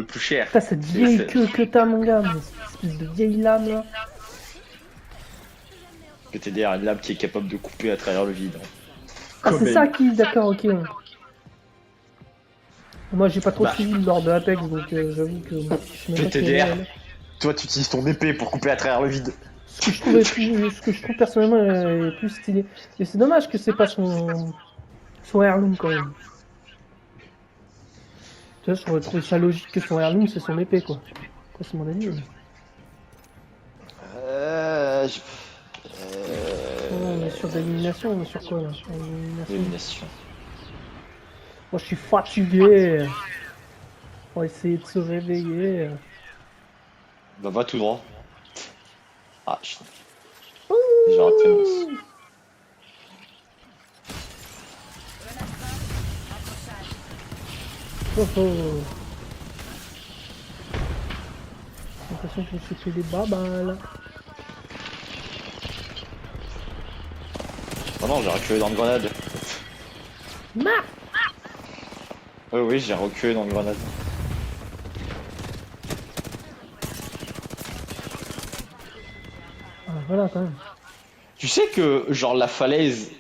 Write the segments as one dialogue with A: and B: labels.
A: le plus cher.
B: Putain, cette vieille queue que t'as, mon gars, mais cette espèce de vieille lame là.
A: PTDR, une lame qui est capable de couper à travers le vide.
B: Ah, c'est ça qui. D'accord, ok. Moi, j'ai pas trop suivi le lore de Apex, donc j'avoue que. Je sais même pas qui
A: PTDR,
B: elle.
A: toi tu utilises ton épée pour couper à travers le vide.
B: Ce que je trouve personnellement est plus stylé. Et c'est dommage que c'est pas son heirloom quand même. Tu vois, j'aurais trouvé ça logique que son heirloom c'est son épée quoi. Après, c'est mon avis. Mais...
A: Je-
B: On est sur de l'élimination, on est sur quoi là?
A: Élimination.
B: Moi je suis fatigué. On va essayer de se réveiller.
A: Bah va tout droit. Ah, j'ai raté mon...
B: Oh oh. J'ai l'impression que je me suis fait des babales.
A: Oh non, j'ai reculé dans une grenade.
B: Ma
A: Oui, j'ai reculé dans une grenade.
B: Ah voilà quand même.
A: Tu sais que, genre, la falaise...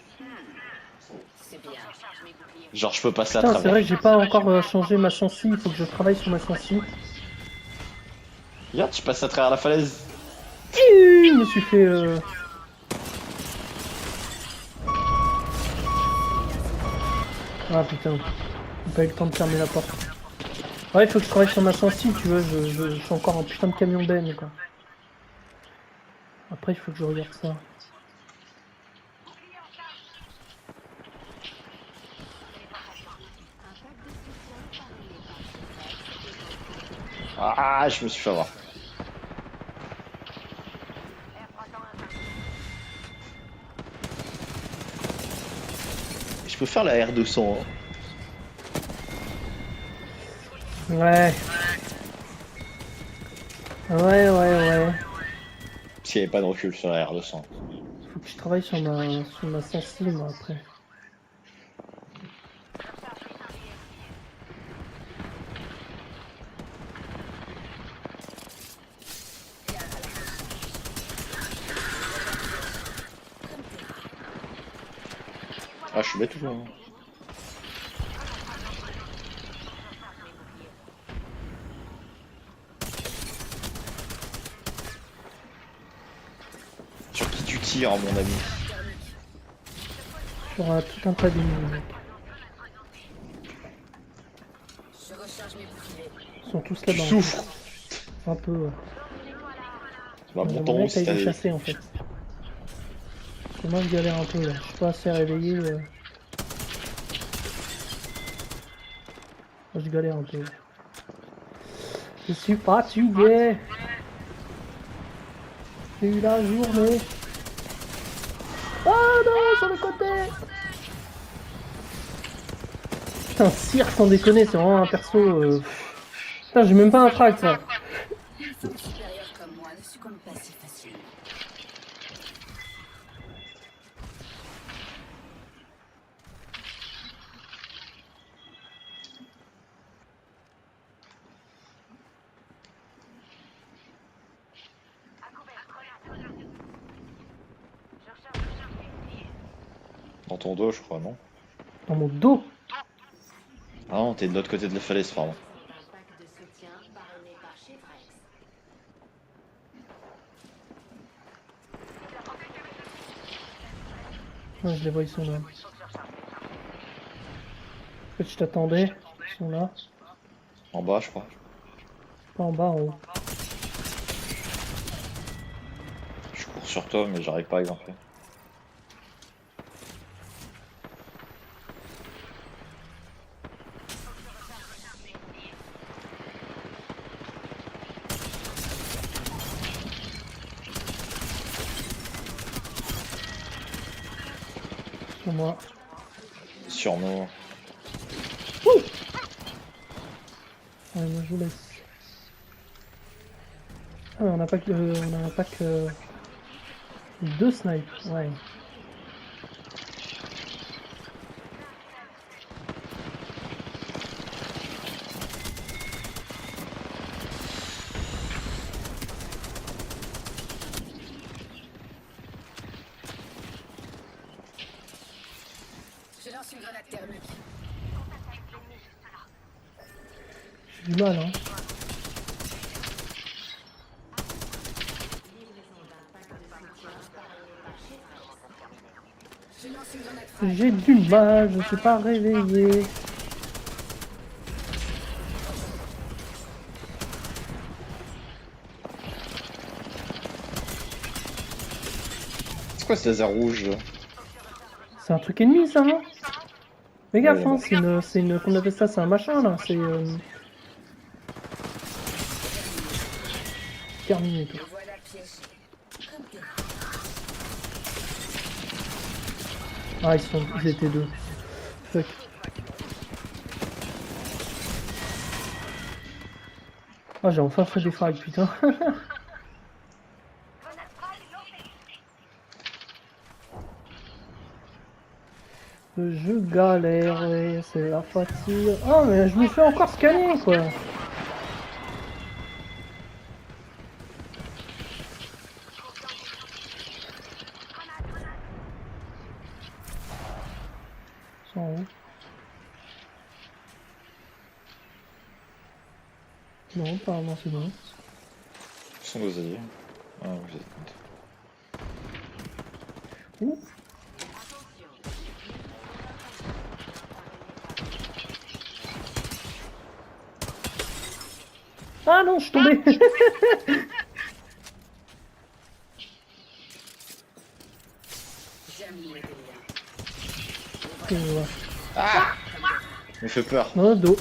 A: Genre, je peux passer à
B: Putain,
A: travers.
B: c'est vrai que j'ai pas encore changé ma sensi, il faut que je travaille sur ma sensi.
A: Regarde, tu passes à travers la falaise.
B: Je me suis fait... Ah putain, j'ai pas eu le temps de fermer la porte. Ouais, il faut que je travaille sur ma sensi, tu vois, je suis encore un putain de camion d'aine, quoi. Après, il faut que je regarde ça.
A: Ah, je me suis fait avoir. Je peux faire la R200. Hein.
B: Ouais. Ouais.
A: Parce qu'il n'y avait pas de recul sur la R200.
B: Faut que je travaille sur ma sensi, moi, après.
A: Ah, je suis bête ou quoi hein. Sur qui tu tires, mon ami?
B: Sur tout un tas d'ennemis, mec. Ils sont tous
A: Tu
B: là-bas.
A: souffres.
B: Un peu, ouais.
A: Bah, bon
B: J'aimerais
A: temps
B: bien
A: aussi,
B: que t'ailles
A: t'as...
B: les chasser, en fait. Parce que moi, je galère un peu, là. Je suis pas assez réveillé. Moi, je galère un peu. Je suis fatigué. J'ai eu la journée. Oh non, sur le côté. Putain, Cyr, sans déconner, c'est vraiment un perso... Putain, j'ai même pas un frag, ça.
A: Dans ton dos, je crois, non?
B: Dans mon dos.
A: Ah non, t'es de l'autre côté de la falaise, pardon.
B: Ouais, je les vois, ils sont là. En fait, je t'attendais. Ils sont là.
A: En bas, je crois.
B: Pas en bas, en haut.
A: Je cours sur toi, mais j'arrive pas à exempler.
B: Sur moi.
A: Sur nous.
B: Ouais, moi, je vous laisse. Ah, on a pas que... on a pas que... 2 snipes, ouais.
C: une grenade thermique.
B: J'ai du mal, hein.
C: Je lance une grenade frappe.
B: J'ai du mal, je suis pas réveillé.
A: C'est quoi ce laser rouge là?
B: C'est un truc ennemi, ça, non? Fais gaffe,
A: Ouais,
B: hein,
A: bon.
B: c'est une, qu'on appelle ça, c'est un machin, là, c'est, terminé, tout.
C: Le voilà piégé. Comme des
B: Ah, ils étaient deux. Fuck. Ah, j'ai enfin fait des frags, putain. Je galère, et c'est la fatigue. Oh, mais je me fais encore scanner, quoi. Ils sont où? Non, apparemment c'est bon.
A: Où sont vos alliés? Ah, vous êtes.
B: Ouh. Ah non, je suis tombé.
C: j'aime nouer des liens.
B: Ok, je vois.
A: Il me fait peur.
B: Dans le dos.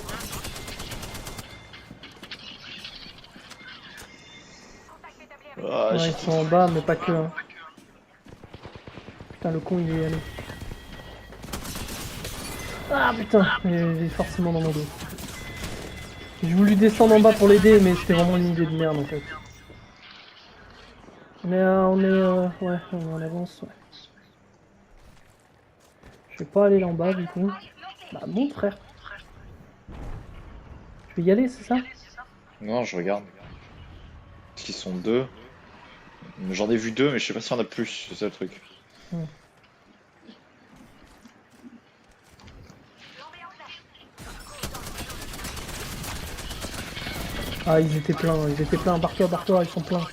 A: Ah,
B: Ouais, ils sont en bas, mais pas que. Hein. Putain, le con, il est allé. Ah putain, il est forcément dans mon dos. J'ai voulu descendre en bas pour l'aider, mais c'était vraiment une idée de merde en fait. Ouais, on est en avance, ouais. Je vais pas aller là en bas du coup. Bah, mon frère. Je vais y aller, c'est ça?
A: Non, je regarde. Parce qu'ils sont deux. J'en ai vu deux, mais je sais pas s'il y en a plus, c'est ça le truc.
B: Hmm. Ah, ils étaient pleins, barre-toi, ils sont pleins.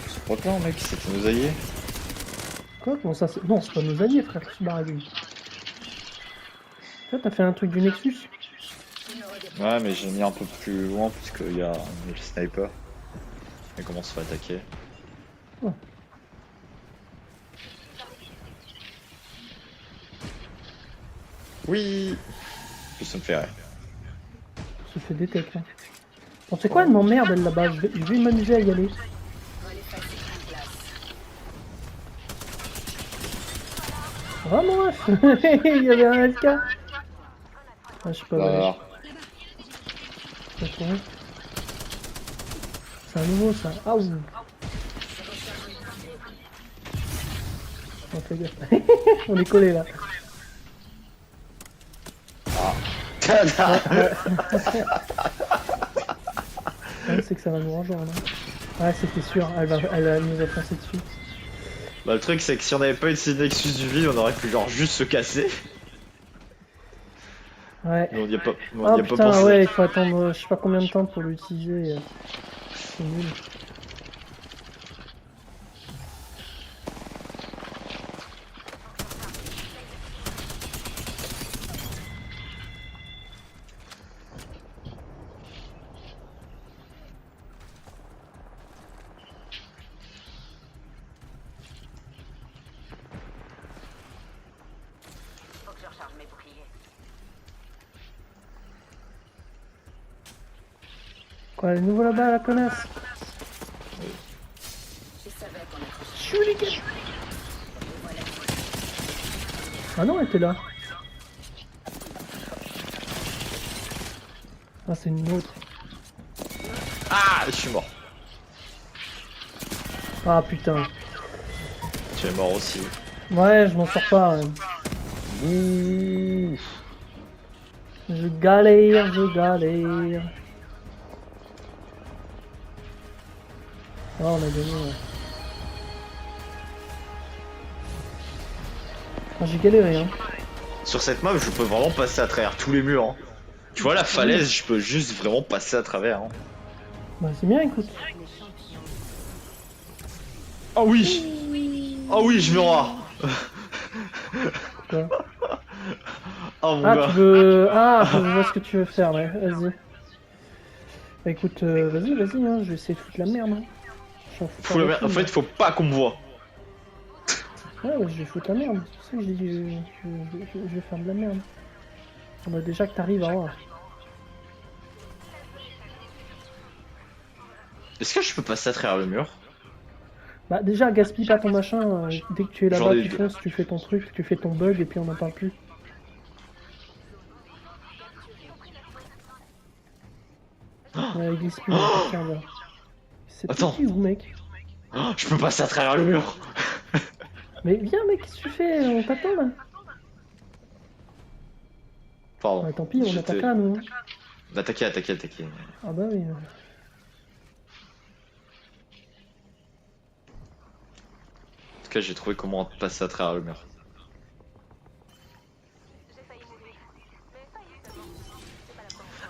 A: C'est pas plein, mec, c'était nos alliés.
B: Quoi? Comment ça? Non, c'est pas nos alliés, frère, qui se barre lui. Toi, t'as fait un truc du Nexus?
A: Ouais, mais j'ai mis un peu plus loin parce qu'il y a le sniper. Il commence à attaquer.
B: Oh.
A: Oui. Puis ça me fait rire.
B: Se fait des techs, là. Bon, c'est quoi, elle m'emmerde, elle, là-bas. Je vais m'amuser à y aller.
C: Relais facile en place.
B: Vraiment, il y avait un LK. Ah, je sais pas,
A: Là,
B: c'est un nouveau, ça. Ah, ouh. Oh, fais gaffe. On est collé là. Ouais, c'est que ça va nous rejoindre. Hein. Ouais, c'était sûr, elle nous a foncé dessus.
A: Bah, le truc, c'est que si on avait pas utilisé Nexus du vide, on aurait pu genre juste se casser.
B: Ouais.
A: Mais on y a pas, mais on
B: Oh
A: y a pas
B: putain,
A: pensé.
B: ouais, il faut attendre je sais pas combien de temps pour l'utiliser. C'est nul.
C: Faut que je recharge mes boucliers.
B: Quoi, elle est nouveau là-bas, la connasse?
C: Je savais qu'on accrochait.
B: Chou les gars. Ah non, elle était là. Ah, c'est une autre.
A: Ah, je suis mort.
B: Ah putain.
A: Tu es mort aussi.
B: Ouais, je m'en sors pas. Ouais.
A: Ouh.
B: Je galère, je galère. Ah, on a gagné, ouais. Ah, j'ai galéré, hein.
A: Sur cette map, je peux vraiment passer à travers tous les murs. Hein. Tu vois la falaise, je peux juste vraiment passer à travers. Hein.
B: Bah c'est bien, écoute.
A: Ah oui! Ah oui, je me rends.
B: Quoi?
A: Oh mon
B: Ah,
A: gars.
B: tu veux... Ah, je vois ce que tu veux faire, ouais, vas-y. Bah écoute, vas-y, hein, je vais essayer de foutre la merde. Hein. Je suis en foutre
A: Fous la
B: la
A: merde. En
B: machine,
A: fait, faut pas qu'on me voit.
B: Ouais, je vais foutre la merde. C'est pour ça que j'ai dit je vais faire de la merde. On a déjà que t'arrives à voir.
A: Est-ce que je peux passer à travers le mur?
B: Bah déjà, gaspille pas ton machin. Dès que tu es
A: J'en
B: là-bas,
A: ai
B: tu
A: deux.
B: fonces, tu fais ton truc, tu fais ton bug et puis on n'en parle plus. Il glisse plus, là, tiens, là. C'est
A: Attends.
B: petit où, mec?
A: Oh, je peux passer à travers le mur.
B: Mais viens, mec, qu'est-ce que tu fais? On t'attend, là.
A: Pardon.
B: Ouais, tant pis, on n'a pas
A: J'étais-
B: qu'à, nous. Hein.
A: Attaquer, attaquer, attaquer.
B: Ah bah oui.
A: En tout cas, j'ai trouvé comment passer à travers le mur.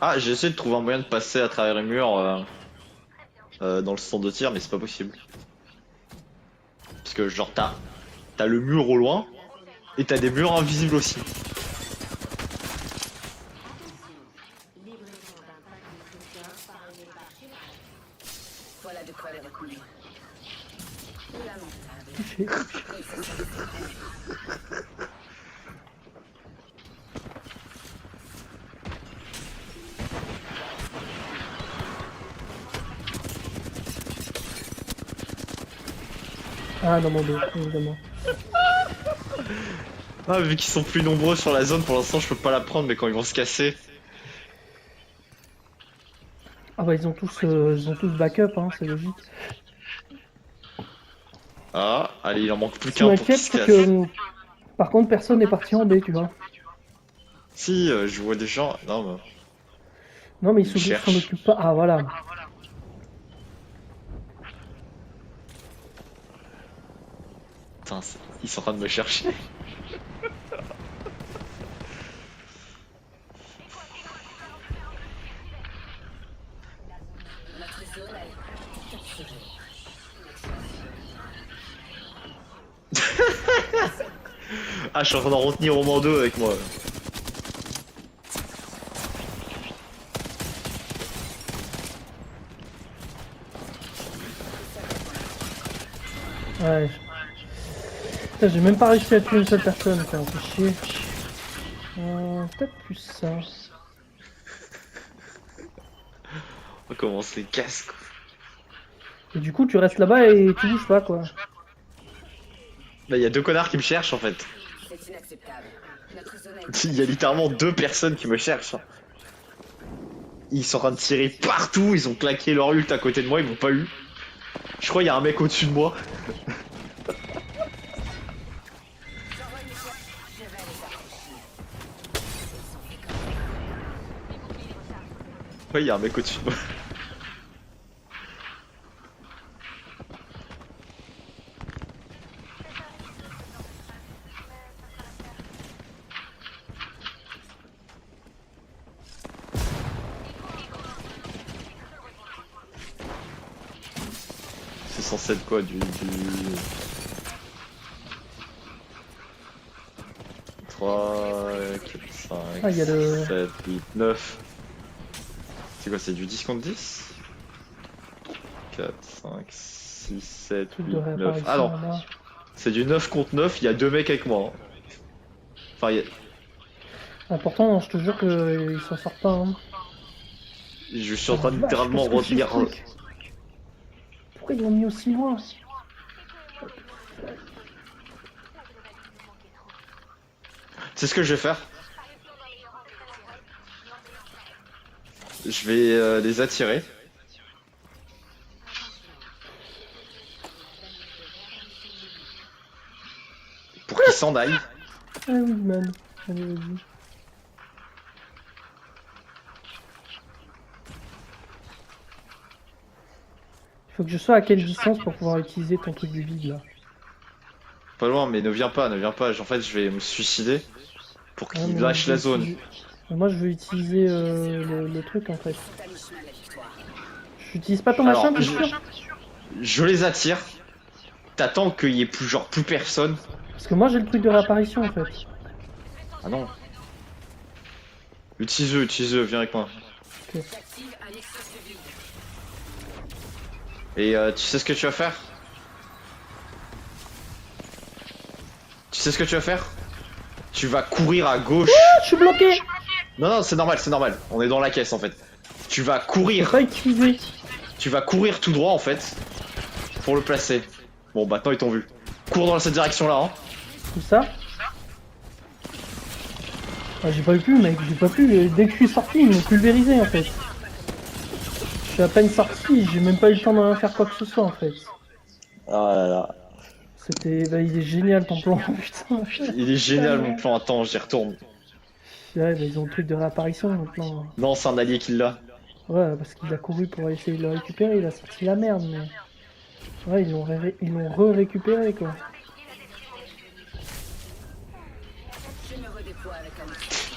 A: Ah, j'ai essayé de trouver un moyen de passer à travers le mur dans le centre de tir, mais c'est pas possible. Parce que genre t'as le mur au loin et t'as des murs invisibles aussi.
C: Voilà de quoi le reconduire. Lamentable.
B: Touché.
C: Il se sent
B: Ah, dans mon dos, évidemment.
A: Ah, vu qu'ils sont plus nombreux sur la zone, pour l'instant je peux pas la prendre, mais quand ils vont se casser.
B: Ah bah ils ont tous backup, hein, c'est logique.
A: Ah, allez, il en manque plus
B: Ce qui
A: qu'un pour qu'il
B: m'inquiète,
A: se
B: c'est
A: casse.
B: que par contre personne n'est parti en B, tu vois.
A: Si, je vois des gens. Non, mais.
B: Non mais
A: Ils
B: ils s'en
A: cherchent.
B: occupent pas. Ah voilà.
A: Putain, ils sont en train de me chercher.
C: notre zone a été capturée.
A: Ah, je suis en train d'en retenir au moins deux avec moi.
B: Ouais. Putain, j'ai même pas réussi à tuer une seule personne, ça me fait chier. Peut-être plus ça.
A: On va commencer casse quoi.
B: Et du coup tu restes là-bas et tu bouges pas quoi.
A: Là, il y a deux connards qui me cherchent en fait.
C: C'est inacceptable. Notre zone a été
A: Il y a littéralement deux personnes qui me cherchent. Ils sont en train de tirer partout, ils ont claqué leur ult à côté de moi, ils m'ont pas eu. Je crois qu'il y a un mec au-dessus de moi. Ouais, il y a un mec au-dessus de moi. C'est censé être quoi du 3, 4, 5,
B: Ah, il y a le-
A: 7, 8, 9. C'est quoi, c'est du 10 contre 10? 4, 5, 6, 7,
B: Truc
A: 8,
B: de
A: 9.
B: réapparition
A: Ah non,
B: là-bas.
A: c'est du 9 contre 9, il y a deux mecs avec moi. Hein. Enfin,
B: Important, je te jure qu'ils s'en sortent pas. Hein.
A: je suis en train de
B: Vache,
A: littéralement
B: qu'est-ce que c'est,
A: retenir.
B: ce truc Pourquoi ils l'ont mis aussi loin?
A: C'est ce que je vais faire. Je vais les attirer. Pour qu'ils s'en aillent.
B: Ah oui, man. Allez, vas-y. Il faut que je sois à quelle distance pour pouvoir utiliser ton truc du vide là?
A: Pas loin, mais ne viens pas, ne viens pas. En fait, je vais me suicider. pour
B: Ouais,
A: qu'il
B: mais
A: lâche la zone.
B: Moi je veux utiliser le truc en fait.
C: Tout à mi-chemin de la victoire.
B: J'utilise pas ton machin,
A: Alors,
B: t'es sûr?
A: je les attire. T'attends qu'il y ait plus personne.
B: Parce que moi j'ai le truc de réapparition en fait.
A: Ah non. Utilise-le, viens avec moi.
C: J'active un nexus de vide.
A: Et tu sais ce que tu vas faire? Tu sais ce que tu vas faire? Tu vas courir à gauche.
B: Je suis bloqué!
A: Non, non, c'est normal. On est dans la caisse en fait. Tu vas
B: J'ai
A: courir.
B: pas utilisé.
A: Tu vas courir tout droit en fait. Pour le placer. Bon, maintenant ils t'ont vu. Cours dans cette direction là. Hein.
B: Tout ça. Ah, j'ai pas pu mec, j'ai pas pu. Dès que je suis sorti, ils m'ont pulvérisé en fait. Je suis à peine sorti, j'ai même pas eu le temps d'en faire quoi que ce soit en fait.
A: Ah là là.
B: C'était. Bah, il est génial ton plan, putain.
A: Il est génial mon plan. Attends, j'y retourne.
B: Ouais, bah, ils ont le truc de réapparition maintenant.
A: Non, c'est un allié qui l'a.
B: Ouais, parce qu'il a couru pour essayer de le récupérer, il a sorti la merde, mais. Ouais, ils l'ont re-récupéré quoi.
C: Je me redéploie avec un nexus.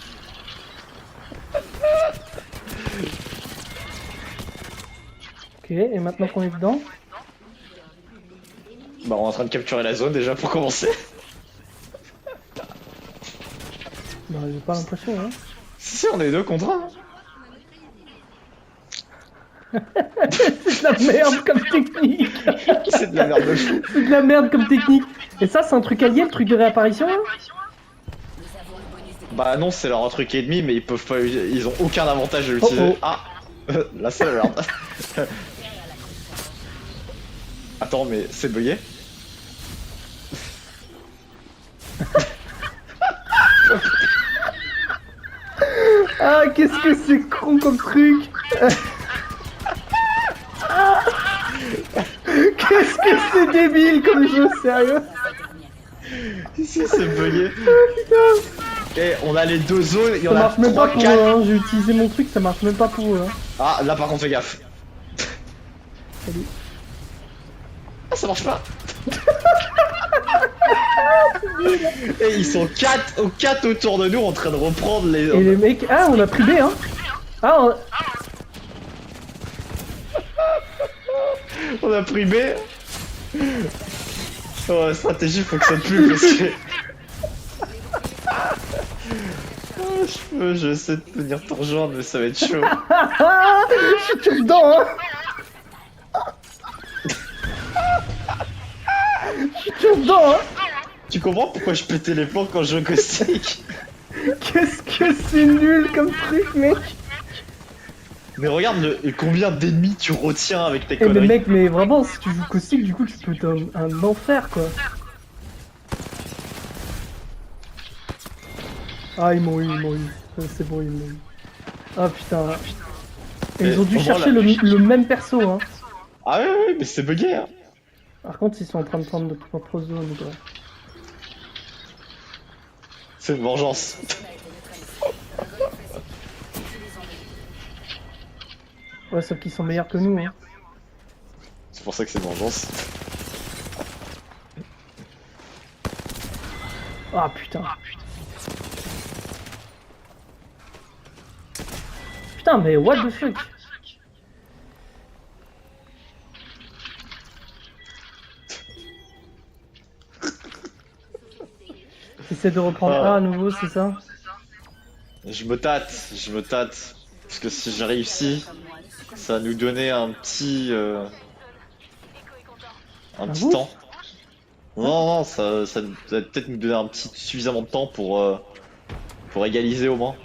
B: Ok, et maintenant qu'on est dedans.
A: Bah, on est en train de capturer la zone déjà pour commencer.
B: Bah, j'ai pas l'impression, hein.
A: Si, on est deux contre un.
B: C'est de la merde comme technique!
A: C'est de la merde de fou.
B: C'est de la merde comme technique! Et ça, c'est un truc allié, le truc de réapparition, hein?
C: Nous avons le bonus de
A: Bah non, c'est leur truc ennemi, mais ils peuvent pas, ils ont aucun avantage de l'utiliser.
B: Oh, oh.
A: Ah, là c'est la merde. Attends, mais c'est bugué.
B: Ah, qu'est-ce que c'est con comme truc! Qu'est-ce que c'est débile comme jeu, sérieux!
A: Si, c'est bugué. Et on a les deux zones, il y
B: Ça
A: en a
B: marche même pas
A: 3,
B: pour
A: 4.
B: eux, hein. J'ai utilisé mon truc, ça marche même pas pour eux, hein.
A: Ah, là par contre, fais gaffe.
B: Salut.
A: Ah, ça marche pas. Et ils sont 4 autour de nous en train de reprendre les.
B: Et les mecs. Ah, on a pris B, hein! Ah,
A: On a pris B. Oh, la stratégie fonctionne plus parce que. Oh, je vais essayer de venir te rejoindre, mais ça va être chaud.
B: je suis tout dedans, hein! Je suis tout dedans, hein!
A: Tu comprends pourquoi je pétais les plombs quand je joue caustique?
B: Qu'est-ce que c'est nul comme truc, mec!
A: Mais regarde combien d'ennemis tu retiens avec tes
B: Eh mais
A: conneries.
B: mec, mais vraiment, si tu joues caustique, du coup, tu peux être un enfer, quoi. Ah, ils m'ont eu. C'est bon, ils m'ont eu. Ah, putain. Et ils ont dû
A: on voit
B: chercher
A: là.
B: le même perso, hein.
A: Ah ouais, mais c'est bugué, hein.
B: Par contre, ils sont en train de prendre notre propre zone, quoi.
A: C'est une vengeance.
C: zone a été neutralisée. Un relais classique. Utilisons-le.
B: Ouais, sauf qu'ils sont meilleurs que nous, hein.
A: C'est pour ça que c'est une vengeance.
B: Ah, putain. Putain, mais what the fuck? T'essaies de reprendre A à nouveau, c'est ça?
A: Je me tâte. Parce que si j'ai réussi, ça va nous donner un petit. Un petit
B: boost
A: temps. Non, ça va peut-être nous donner un petit suffisamment de temps pour égaliser au moins.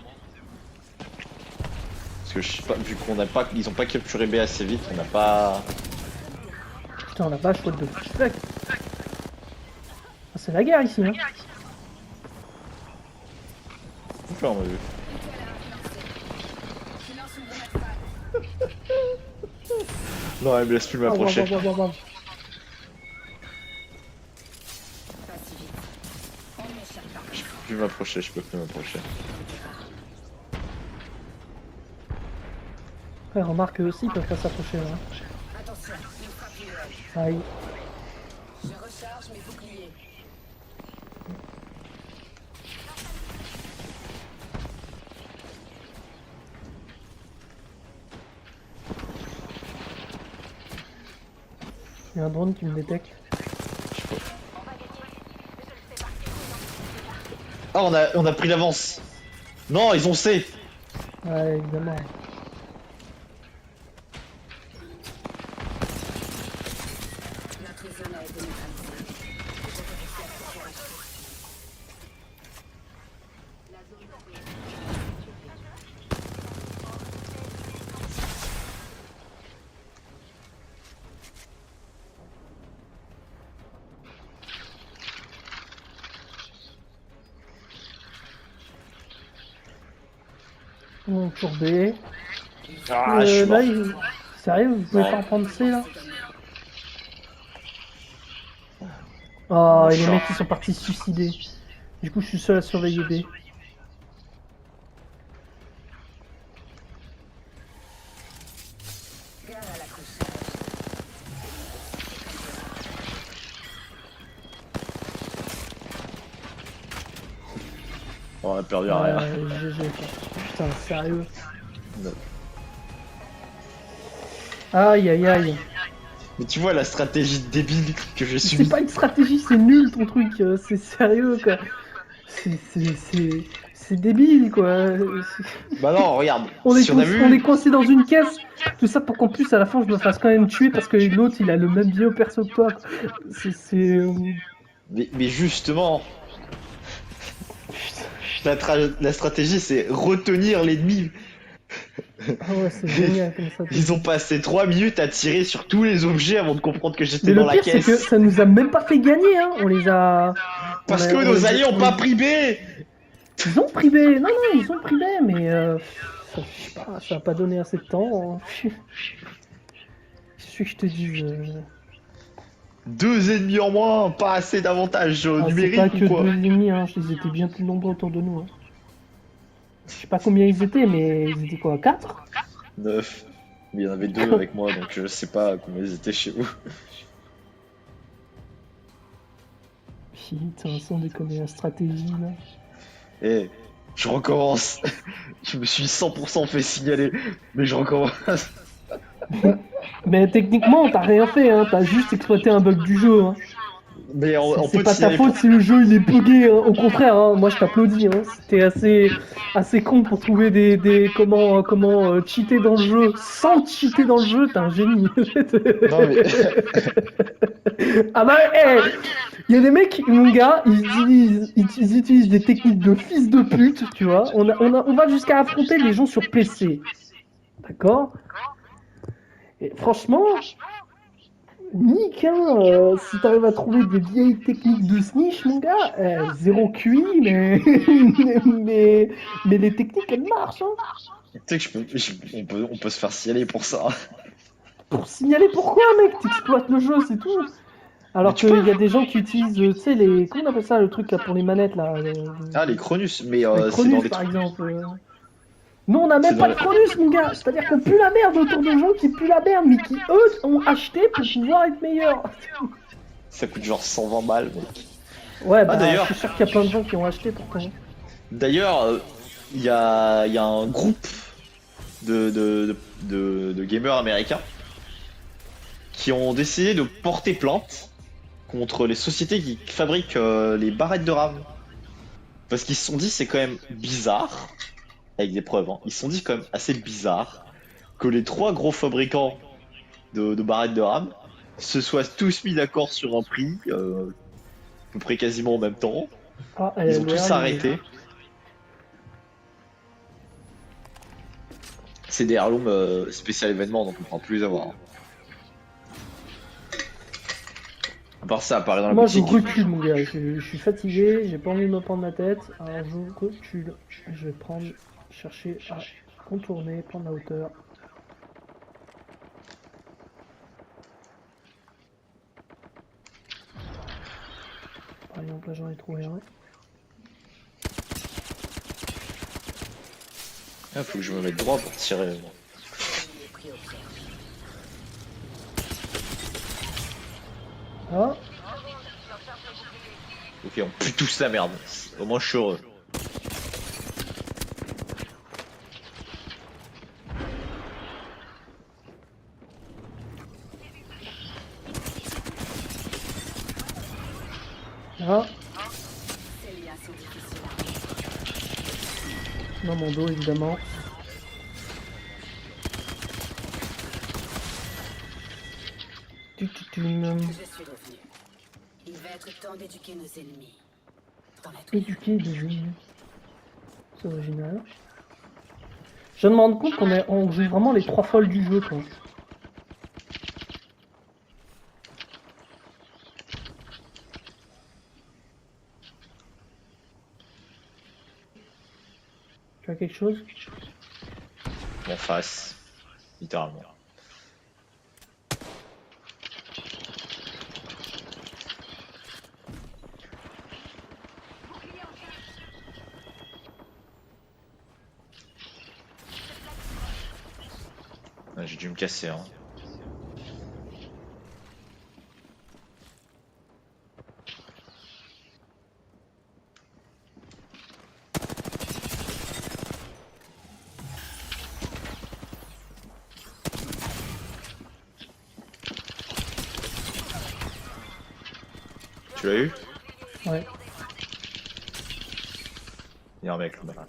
A: Parce que je sais pas, vu qu'on n'a pas, ils ont pas capturé B assez vite, on n'a pas.
B: Putain, la vache, what the fuck? Ah, c'est la guerre ici, hein?
A: Enfin, on a vu.
C: Je lance une grenade phare.
A: Non, elle me laisse plus m'approcher.
C: Pas si vite. On n'échappe pas.
A: Je peux plus m'approcher, je peux plus m'approcher.
B: Après, remarque eux aussi, ils peuvent pas s'approcher, là.
C: Attention, une frappe duel.
B: Aïe.
C: Je recharge mes boucliers.
B: Il y a un drone qui me détecte.
A: Ah, on a pris l'avance. Non, ils ont C.
B: Ouais, évidemment.
C: Notre zone a été neutralisée. Autorisé à sécurité. La zone
B: Courbé.
A: Ah, je suis mort.
B: Là, sérieux, vous pouvez
A: Non.
B: pas reprendre C là? Oh, et les
A: Enfin.
B: mecs ils sont partis se suicider. Du coup, je suis seul à surveiller B.
C: gare à l'accrochage.
A: On a perdu arrière.
B: GG quoi. Putain, sérieux.
A: Non.
B: Aïe aïe aïe.
A: Mais tu vois la stratégie débile que j'ai
B: C'est
A: subie.
B: pas une stratégie, c'est nul ton truc, c'est sérieux quoi. C'est débile quoi.
A: Bah non, regarde.
B: On est,
A: Si on a
B: on est
A: vu.
B: coincé dans une caisse, tout ça pour qu'en plus à la fin je me fasse quand même tuer parce que l'autre il a le même bio perso que toi. C'est.
A: Mais justement,
B: Putain.
A: la stratégie c'est retenir l'ennemi.
B: Ah ouais, c'est génial comme ça.
A: Ils ont passé 3 minutes à tirer sur tous les objets avant de comprendre que j'étais
B: Mais
A: dans
B: le
A: la
B: pire c'est que
A: caisse.
B: ça nous a même pas fait gagner, hein. On les a.
A: Parce que nos alliés ont pas pris B.
B: Ils ont pris B, non, ils ont pris B, mais ça, je sais pas, ça a pas donné assez de temps. Hein. Qu'est-ce que je te dis
A: 2 ennemis en moins, pas assez d'avantages
B: c'est
A: numériques
B: pas que
A: ou quoi.
B: deux ennemis, hein. Ils étaient bien plus nombreux autour de nous. Hein. Je sais pas combien ils étaient, mais ils étaient quoi, 4?
A: 9. Mais il y en avait 2 avec moi, donc je sais pas combien ils étaient chez vous.
B: Putain, sans déconner, la stratégie là.
A: Eh, je recommence. Je me suis 100% fait signaler, mais je recommence.
B: Mais techniquement, t'as rien fait, hein. T'as juste exploité un bug du jeu. Hein.
A: Mais on
B: C'est
A: peut
B: pas
A: te
B: ta
A: signaler
B: faute si le jeu il est bugué, hein. Au contraire, hein. Moi je t'applaudis. Hein. C'était assez con pour trouver comment cheater dans le jeu sans cheater dans le jeu. T'es un génie.
A: Non mais
B: Ah bah, il y a des mecs, mon gars, ils utilisent des techniques de fils de pute, tu vois. On va jusqu'à affronter les gens sur PC. D'accord? Et franchement, nique, hein, si t'arrives à trouver des vieilles techniques de snitch, mon gars, zéro QI, mais les techniques, elles marchent, hein.
A: tu sais que on peut se faire signaler pour ça.
B: Pour signaler pourquoi, mec, t'exploites le jeu, c'est tout. Alors
A: Mais tu peux.
B: qu'il y a des gens qui utilisent, tu sais, les... Comment on appelle ça, le truc là pour les manettes, là
A: Ah les Cronus, mais
B: les
A: c'est dans
B: Cronus,
A: les
B: par
A: trucs.
B: exemple. Nous, on n'a
A: C'est
B: même
A: dans
B: pas de
A: les-
B: Cronus, mon gars. C'est-à-dire qu'on pue la merde autour de gens qui puent la merde, mais qui, eux, ont acheté pour pouvoir être meilleurs.
A: Ça coûte genre 120 balles, mec.
B: Ouais, bah,
A: d'ailleurs.
B: je suis sûr qu'il y a plein de gens qui ont acheté pourtant.
A: D'ailleurs, il y a un groupe de gamers américains qui ont décidé de porter plainte contre les sociétés qui fabriquent les barrettes de RAM. Parce qu'ils se sont dit c'est quand même bizarre, avec des preuves, hein, ils se sont dit quand même assez bizarre que les 3 gros fabricants de barrettes de RAM se soient tous mis d'accord sur un prix, à peu près quasiment en même temps.
B: Ah,
A: Ils ont tous arrêté. C'est des heirlooms spécial événement, donc on ne pourra plus les avoir. Hein. À part ça, apparaît dans la
B: Moi, je
A: boutique.
B: recule, mon gars. Je suis fatigué, j'ai pas envie de me prendre la tête. Alors, je recule. Je vais chercher à contourner, prendre la hauteur. Par exemple, là, j'en ai trouvé un.
A: Ah, faut que je me mette droit pour tirer.
B: Ah,
A: Ok, on pue tous la merde. Au moins, je suis heureux.
B: Ah,
C: Ces liens sont difficiles à
B: dans mon dos évidemment.
C: Je suis revenu. Il va être temps d'éduquer nos ennemis. Dans la douille.
B: Éduquer des ennemis. C'est original. Je me rends compte on joue vraiment les 3 folles du jeu quoi. Tu as quelque chose?
A: En face. Littéralement. Ah, j'ai dû me casser, hein. Tu l'as eu?
B: Ouais.
A: Il y a un mec là-bas.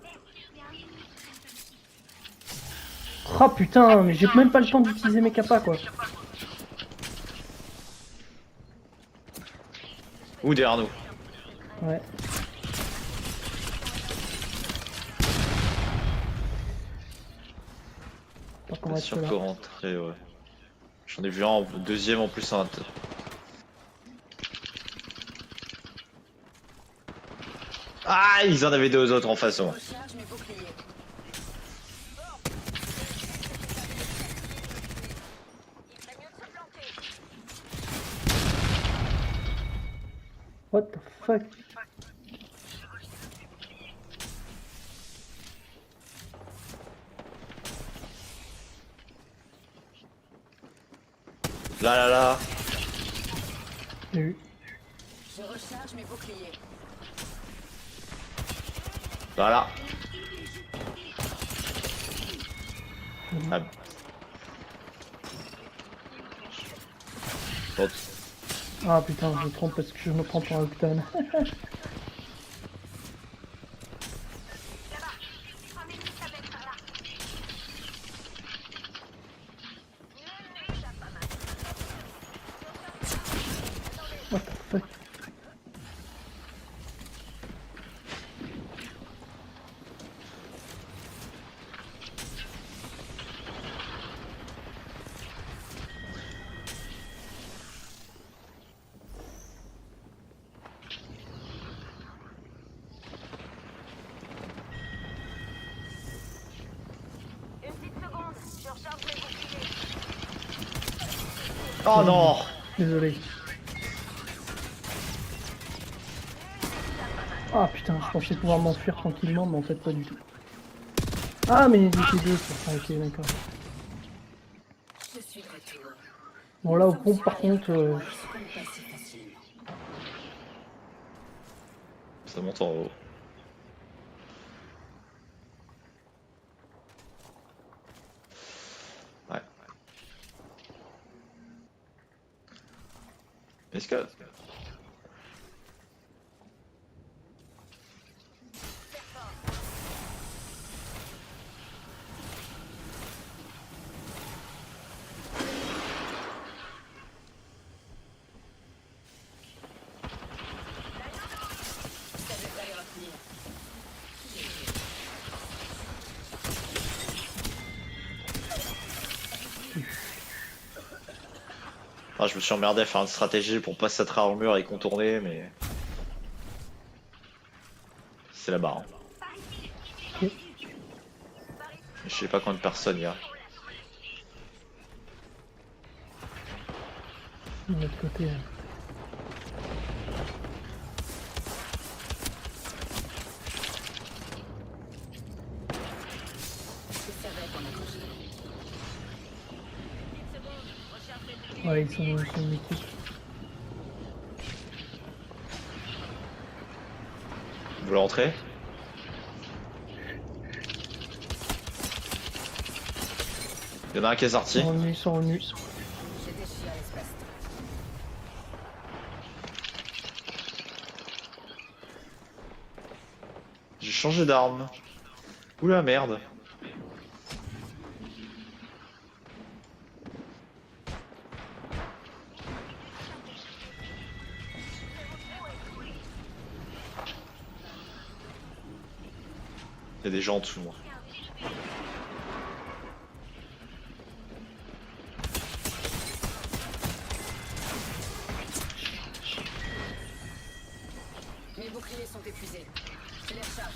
B: Oh putain, mais j'ai même pas le temps d'utiliser mes capas quoi.
A: Ou derrière nous.
B: Ouais. Pas qu'on va
A: Pas
B: être
A: sûr
B: là.
A: que rentrer, ouais. J'en ai vu un en deuxième en plus un. Ah, ils en avaient deux autres en face. Ouais.
C: Recharge mes boucliers.
B: What the fuck?
A: Là, là, là.
B: J'ai eu.
C: Je recharge mes boucliers.
A: Là, là. Ah. L'autre.
B: Ah putain, je me trompe parce que je me prends pour un octane. What the fuck?
A: Oh non.
B: Désolé. Ah putain, je pensais pouvoir m'enfuir tranquillement, mais en fait pas du tout. Ah mais ils étaient deux sur ça, ok d'accord.
C: Je suis de retour.
B: Bon là au pont par contre,
C: Moi, je succombe pas si facilement.
A: Ça monte en haut. Ouais. Est-ce que...
C: Ça devrait les retenir.
A: Ah, je me suis emmerdé à faire une stratégie pour pas s'attraper au mur et contourner, mais... C'est la barre. Hein.
B: ok.
A: Je sais pas combien de personnes il y a.
B: De l'autre côté.
C: Je savais qu'on accrocherait.
B: Ouais, ils sont une équipe.
A: Vous voulez rentrer? Il y en a un qui est sorti.
B: Ils sont revenus.
C: Je déchire l'espace.
A: J'ai changé d'arme. Oula merde. Il y a des gens en dessous de moi.
C: Mes boucliers sont épuisés. Je les recharge.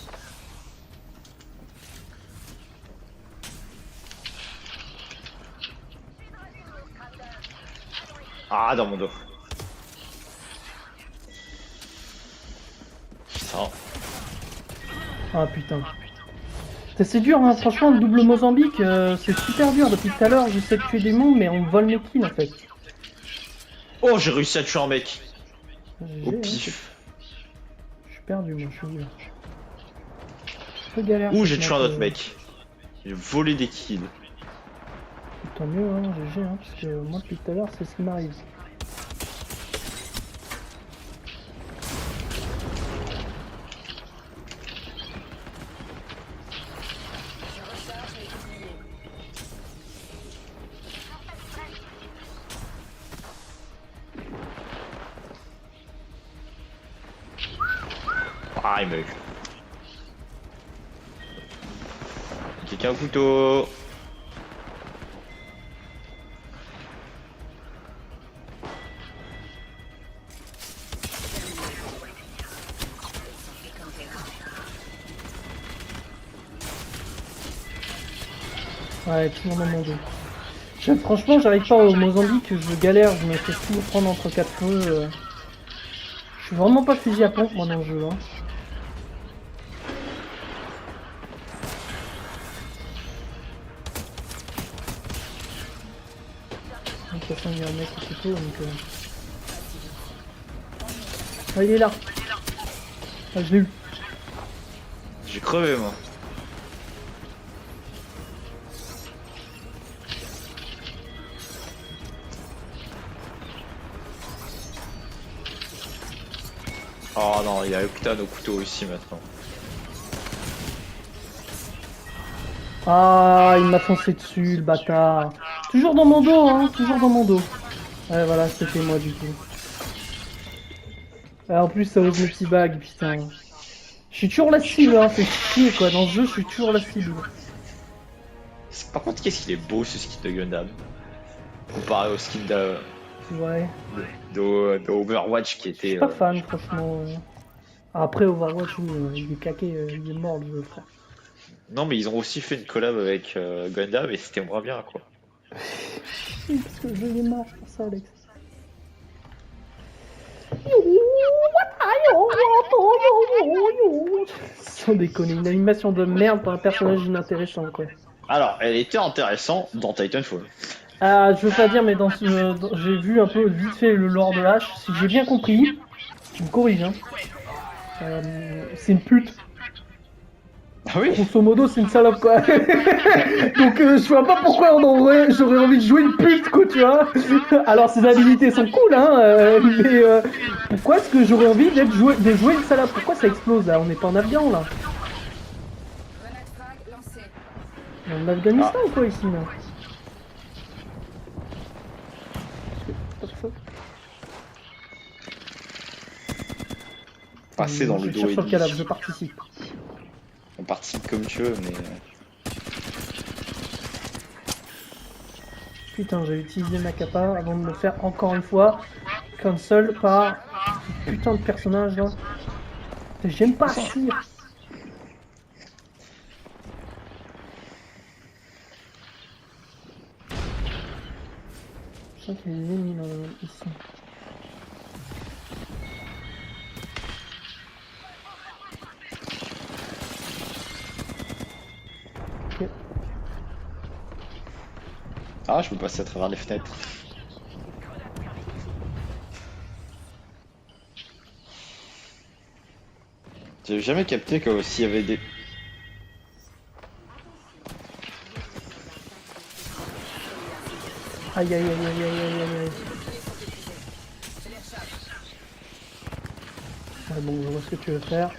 A: Ah, dans mon dos. Putain.
B: Ah putain. C'est dur, hein. Franchement, le double Mozambique, c'est super dur. Depuis tout à l'heure, j'essaie de tuer des mondes, mais on me vole mes kills en fait.
A: Oh, j'ai réussi à tuer un mec.
B: GG,
A: Au
B: hein,
A: pif.
B: je suis perdu, moi, je suis dur. Un peu galère.
A: Ouh,
B: cette
A: j'ai tué un
B: map,
A: autre mec. J'ai volé des kills.
B: Tant mieux, hein, GG, hein, parce que moi, depuis tout à l'heure, c'est ce qui m'arrive.
C: Je recharge mes boucliers.
A: Ah, il m'a eu. Quelqu'un au couteau.
B: Ouais, toujours dans mon dos. Franchement, j'arrive pas au Mozambique, je galère, je me fais toujours prendre entre quatre feux. Je suis vraiment pas fusil à pompe, moi, dans le jeu. Hein. De toute façon, il y a un mec au couteau, donc... Ah, il est là. Ah, je l'ai eu.
A: J'ai crevé, moi. Oh non, il y a Octane au couteau ici maintenant.
B: Ah, il m'a foncé dessus, le bâtard. Toujours dans mon dos, hein, toujours dans mon dos. Ouais, voilà, c'était moi, du coup. Ah, en plus, ça ose mes petits bags, putain. Je suis toujours la cible, hein, c'est chier, quoi. Dans ce jeu, je suis toujours la cible.
A: Par contre, qu'est-ce qu'il est beau ce skin de Gundam. Comparé au skin
B: Ouais.
A: de Overwatch qui
B: Je
A: était...
B: suis pas fan, franchement. Après, Overwatch, oui, il est claqué, il est mort, le jeu, frère.
A: Non, mais ils ont aussi fait une collab avec Gundam et c'était moins bien, quoi.
B: Oui, parce que le jeu il est mort, c'est pour ça, Alex. Sans déconner, une animation de merde pour un personnage inintéressant, quoi.
A: Alors, elle était intéressante dans Titanfall.
B: Ah, je veux pas dire, mais j'ai vu un peu vite fait le lore de H. Si j'ai bien compris, tu me corriges, hein. C'est une pute.
A: Ah oui.
B: Grosso modo, c'est une salope, quoi. Donc, je vois pas pourquoi j'aurais envie de jouer une pute, quoi, tu vois. Alors, ses habilités sont cool, hein, mais pourquoi est-ce que j'aurais envie de jouer une salope? Pourquoi ça explose, là? On n'est pas en Afghan, là.
C: Grenade frag lancée.
B: On est en Afghanistan ou quoi, ici, là? Pas ça.
A: Passer dans le
B: Je
A: dos
B: cherche sur le cadavre,
A: ennemi.
B: je participe.
A: On participe comme tu veux, mais...
B: Putain, j'ai utilisé ma capa avant de me faire encore une fois cancel par ce putain de personnage là. J'aime pas Cyr. Je sens qu'il y a des ennemis ici. Ok.
A: Ah, je peux passer à travers les fenêtres. J'ai jamais capté que s'il y avait des...
B: Aïe aïe aïe aïe aïe aïe aïe aïe. Ouais, bon, je vois ce que tu veux faire.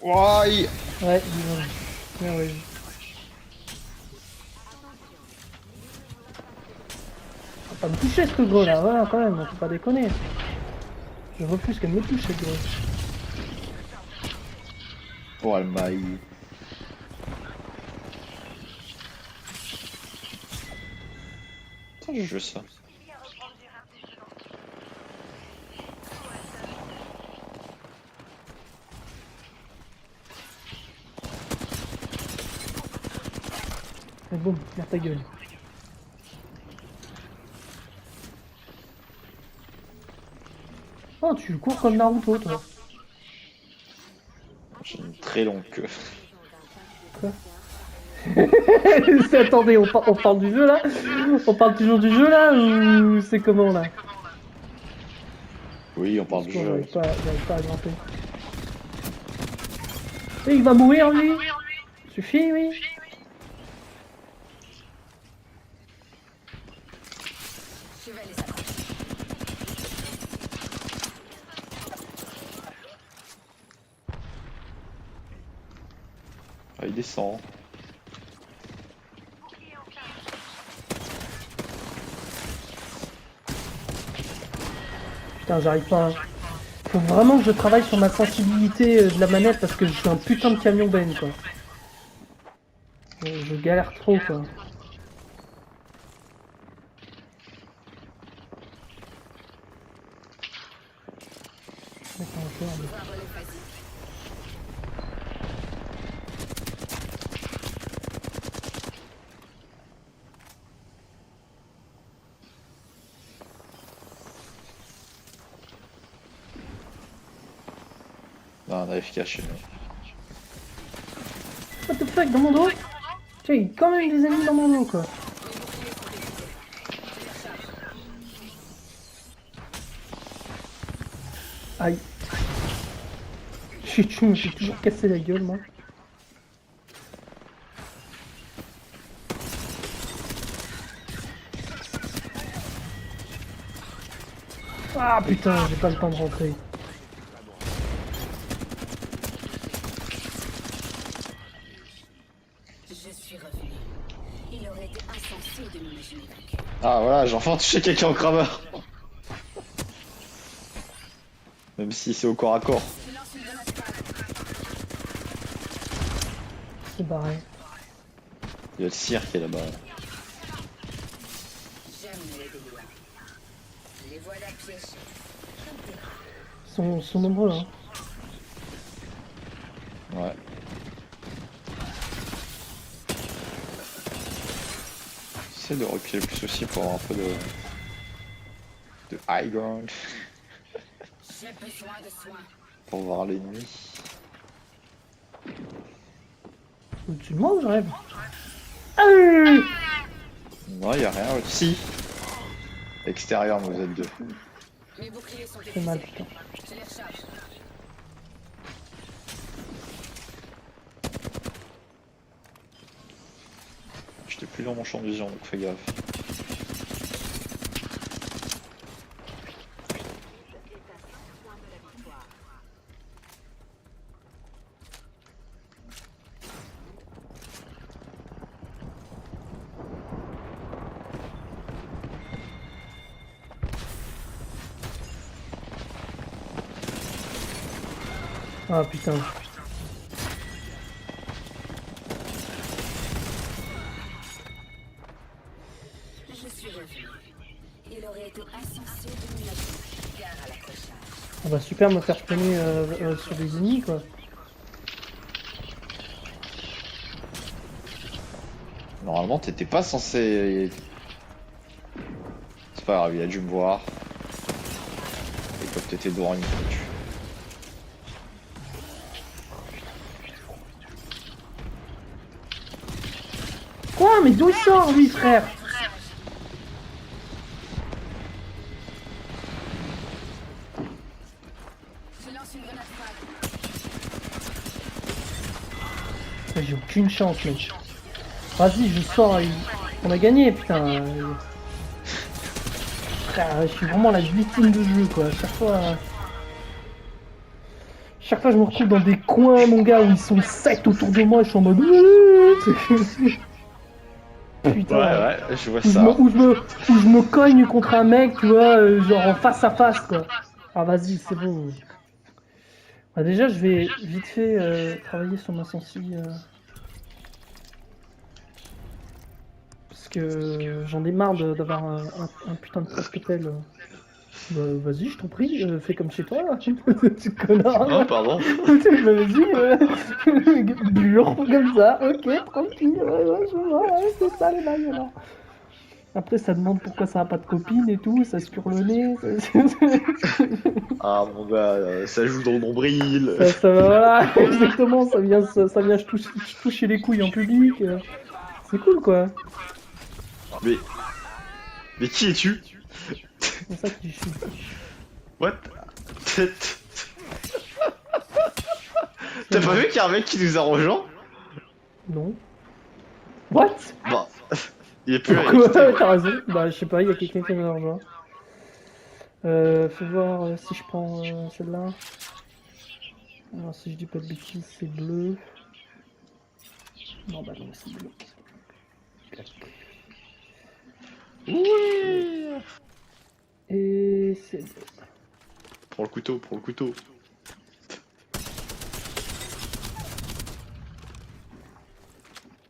A: Ouais.
B: Ouais, bien, ouais. Faut pas me toucher ce gros là, voilà quand même, faut pas déconner. Je refuse qu'elle me touche cette grosse.
A: Oh, elle m'a eu. Attends, je joue ça.
B: Et boum, ferme ta gueule. Oh, tu cours comme Naruto toi.
A: J'ai une très longue queue.
B: Quoi? Attendez, on parle du jeu là? On parle toujours du jeu là ou c'est comment là?
A: Oui, on parle
B: Parce
A: du
B: qu'on
A: jeu.
B: j'arrive pas à grimper. Et il va mourir lui? Suffit oui?
C: Je vais les attraper.
A: Ah, il descend.
B: Putain, j'arrive pas. Hein. Faut vraiment que je travaille sur ma sensibilité de la manette parce que je suis un putain de camion Ben quoi. Je galère trop quoi. Attends, je vais
C: Un relais basique.
A: Non, un AFK chez nous.
B: What the fuck, dans mon dos? Tiens, il y a quand même des ennemis dans mon dos, quoi. Aïe. Je me suis toujours cassé la gueule, moi. Ah putain, j'ai pas le temps de rentrer.
C: Je suis revenu. Il aurait été insensé de m'imaginer vaincu.
A: Ah voilà, j'ai enfin touché quelqu'un en craveur. Même si c'est au corps à corps.
C: Je lance une grenade pâle.
B: C'est barré.
A: Il y a le cirque qui est là-bas.
C: J'aime les délires. Les voilà piégés. Comme des rats.
B: Ils sont nombreux, hein.
A: Ouais. J'essaie de reculer le plus aussi pour avoir un peu de high ground.
C: J'ai besoin de soins.
A: Pour voir l'ennemi.
B: Au-dessus de moi ou je rêve? Ah
A: Non, y a rien. Si. Extérieur, mais vous êtes deux.
C: Mes boucliers sont
B: fait mal,
C: épuisés.
B: putain.
C: Je les recharge.
A: J'étais plus dans mon champ de vision, donc fais gaffe.
B: Ah putain.
C: Je suis revenu. Il aurait été insensé de m'imaginer. Gare à l'accrochage.
B: On va super me faire spawner sur des ennemis, quoi.
A: Normalement, t'étais pas censé. C'est pas grave, il a dû me voir. Et comme t'étais devant, il m'a tué.
B: Quoi? Mais d'où il sort, lui, frère?
C: Je lance une grenade pâle.
B: J'ai aucune chance, mec. Vas-y, je sors. On a gagné, putain. Frère, je suis vraiment la victime de jeu, quoi. À chaque fois. Chaque fois, je me retrouve dans des coins, mon gars, où ils sont 7 autour de moi, et je suis en mode. Putain.
A: Ouais, je vois
B: Où
A: ça.
B: je me cogne contre un mec, tu vois, genre en face à face, quoi. Ah, vas-y, c'est bon. Bah, déjà, je vais vite fait travailler sur ma sensi. Parce que j'en ai marre d'avoir un putain de casque-tel. Bah, vas-y, je t'en prie, fais comme chez toi, tu connard.
A: Oh, pardon.
B: Bah, vas-y, dur, comme ça, ok, tranquille, ouais, je vois, ouais, c'est ça les bails alors. Après, ça demande pourquoi ça a pas de copine et tout, ça se cure le nez,
A: Ah, mon gars, ça joue dans le nombril.
B: voilà, exactement, ça vient je toucher les couilles en public, c'est cool quoi.
A: Mais, mais qui es-tu?
B: C'est ça qui je suis.
A: What? T'as pas vu qu'il y a un mec qui nous a rejoint?
B: Non. What?
A: Bah, il est plus là, il a
B: Pourquoi?
A: quitté.
B: T'as raison, bah je sais pas, il y a quelqu'un qui m'a rejoint. Fais voir si je prends celle-là. Alors si je dis pas de bêtises, c'est bleu. Non bah non, c'est bleu. Clac.
A: Oui.
B: Et c'est bleu.
A: Prends le couteau, prends le couteau.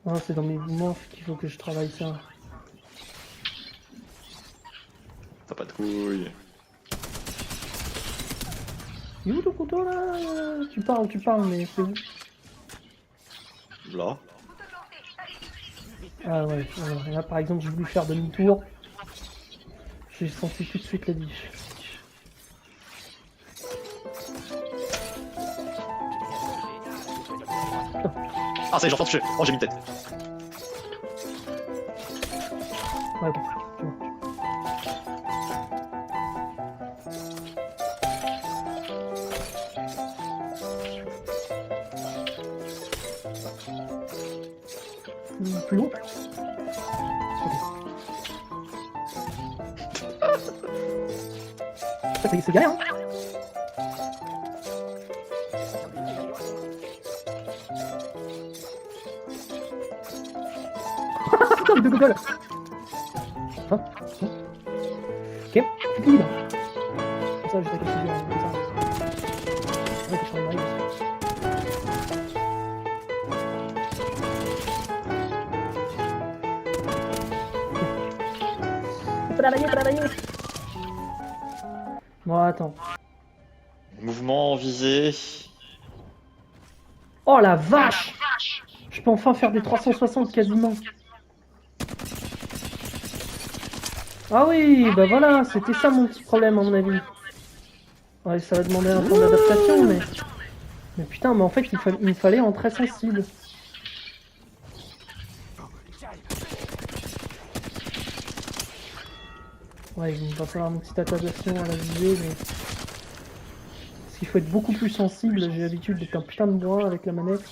B: Ah, c'est dans mes mouvements qu'il faut que je travaille ça.
A: T'as pas de couilles.
B: Il est où ton couteau là? Tu parles, mais c'est où?
A: Là.
B: Ah ouais, voilà. Là par exemple j'ai voulu faire demi-tour. J'ai senti tout de suite la diff.
A: Ah, ça y est, j'entends toucher. Oh, j'ai mis une tête.
B: Ouais, ok, c'est bon. Plus haut. Ok. C'est galère, hein. Putain, les deux gogoles. Hein, hein. Ok, fini là. Comme ça, je vais continuer comme ça. Ouais, que je travaille aussi. Travailler. Bon, attends.
A: Mouvement visé.
B: Oh la vache! Je peux enfin faire des 360 quasiment. Ah oui, bah voilà, c'était ça mon petit problème à mon avis. Ouais, ça va demander un temps d'adaptation, mais... Mais putain, mais en fait, il me fallait en très sensible. Ouais, il va falloir une petite adaptation à la visée, mais... Parce qu'il faut être beaucoup plus sensible, j'ai l'habitude d'être un putain de bois avec la manette.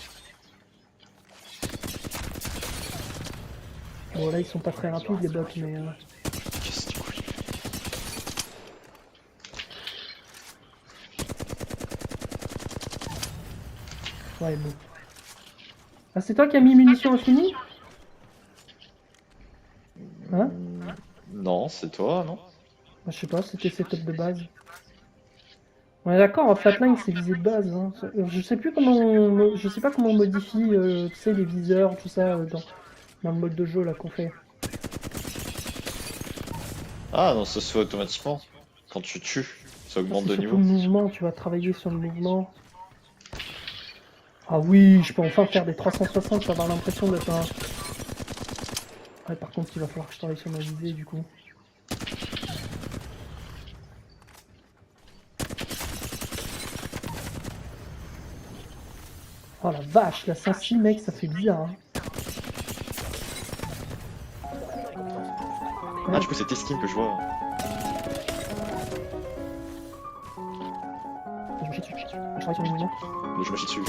B: Bon, là, ils sont pas très rapides, les bots, mais...
A: Qu'est-ce que tu couilles?
B: Ouais, bon. Ah, c'est toi qui as mis munitions infinies? Hein?
A: Non, c'est toi, non?
B: Ah, je sais pas, c'était setup de base. On est d'accord, en flatline c'est visée de base. Hein. Je sais plus comment, je sais pas comment on modifie, tu sais, les viseurs, tout ça dans le mode de jeu là qu'on fait.
A: Ah, non, ça se fait automatiquement. Quand tu tues, ça augmente
B: C'est
A: de
B: surtout
A: niveau.
B: le mouvement, tu vas travailler sur le mouvement. Ah oui, je peux enfin faire des 360, avoir l'impression d'être un... Ouais, par contre, il va falloir que je travaille sur ma visée du coup. Oh la vache, la 5-6 mec, ça fait bizarre. Hein.
A: Ah, du coup, c'est tes skins que je vois.
B: Je me chie dessus. Je travaille sur le mouvement.
A: Mais je me chie dessus.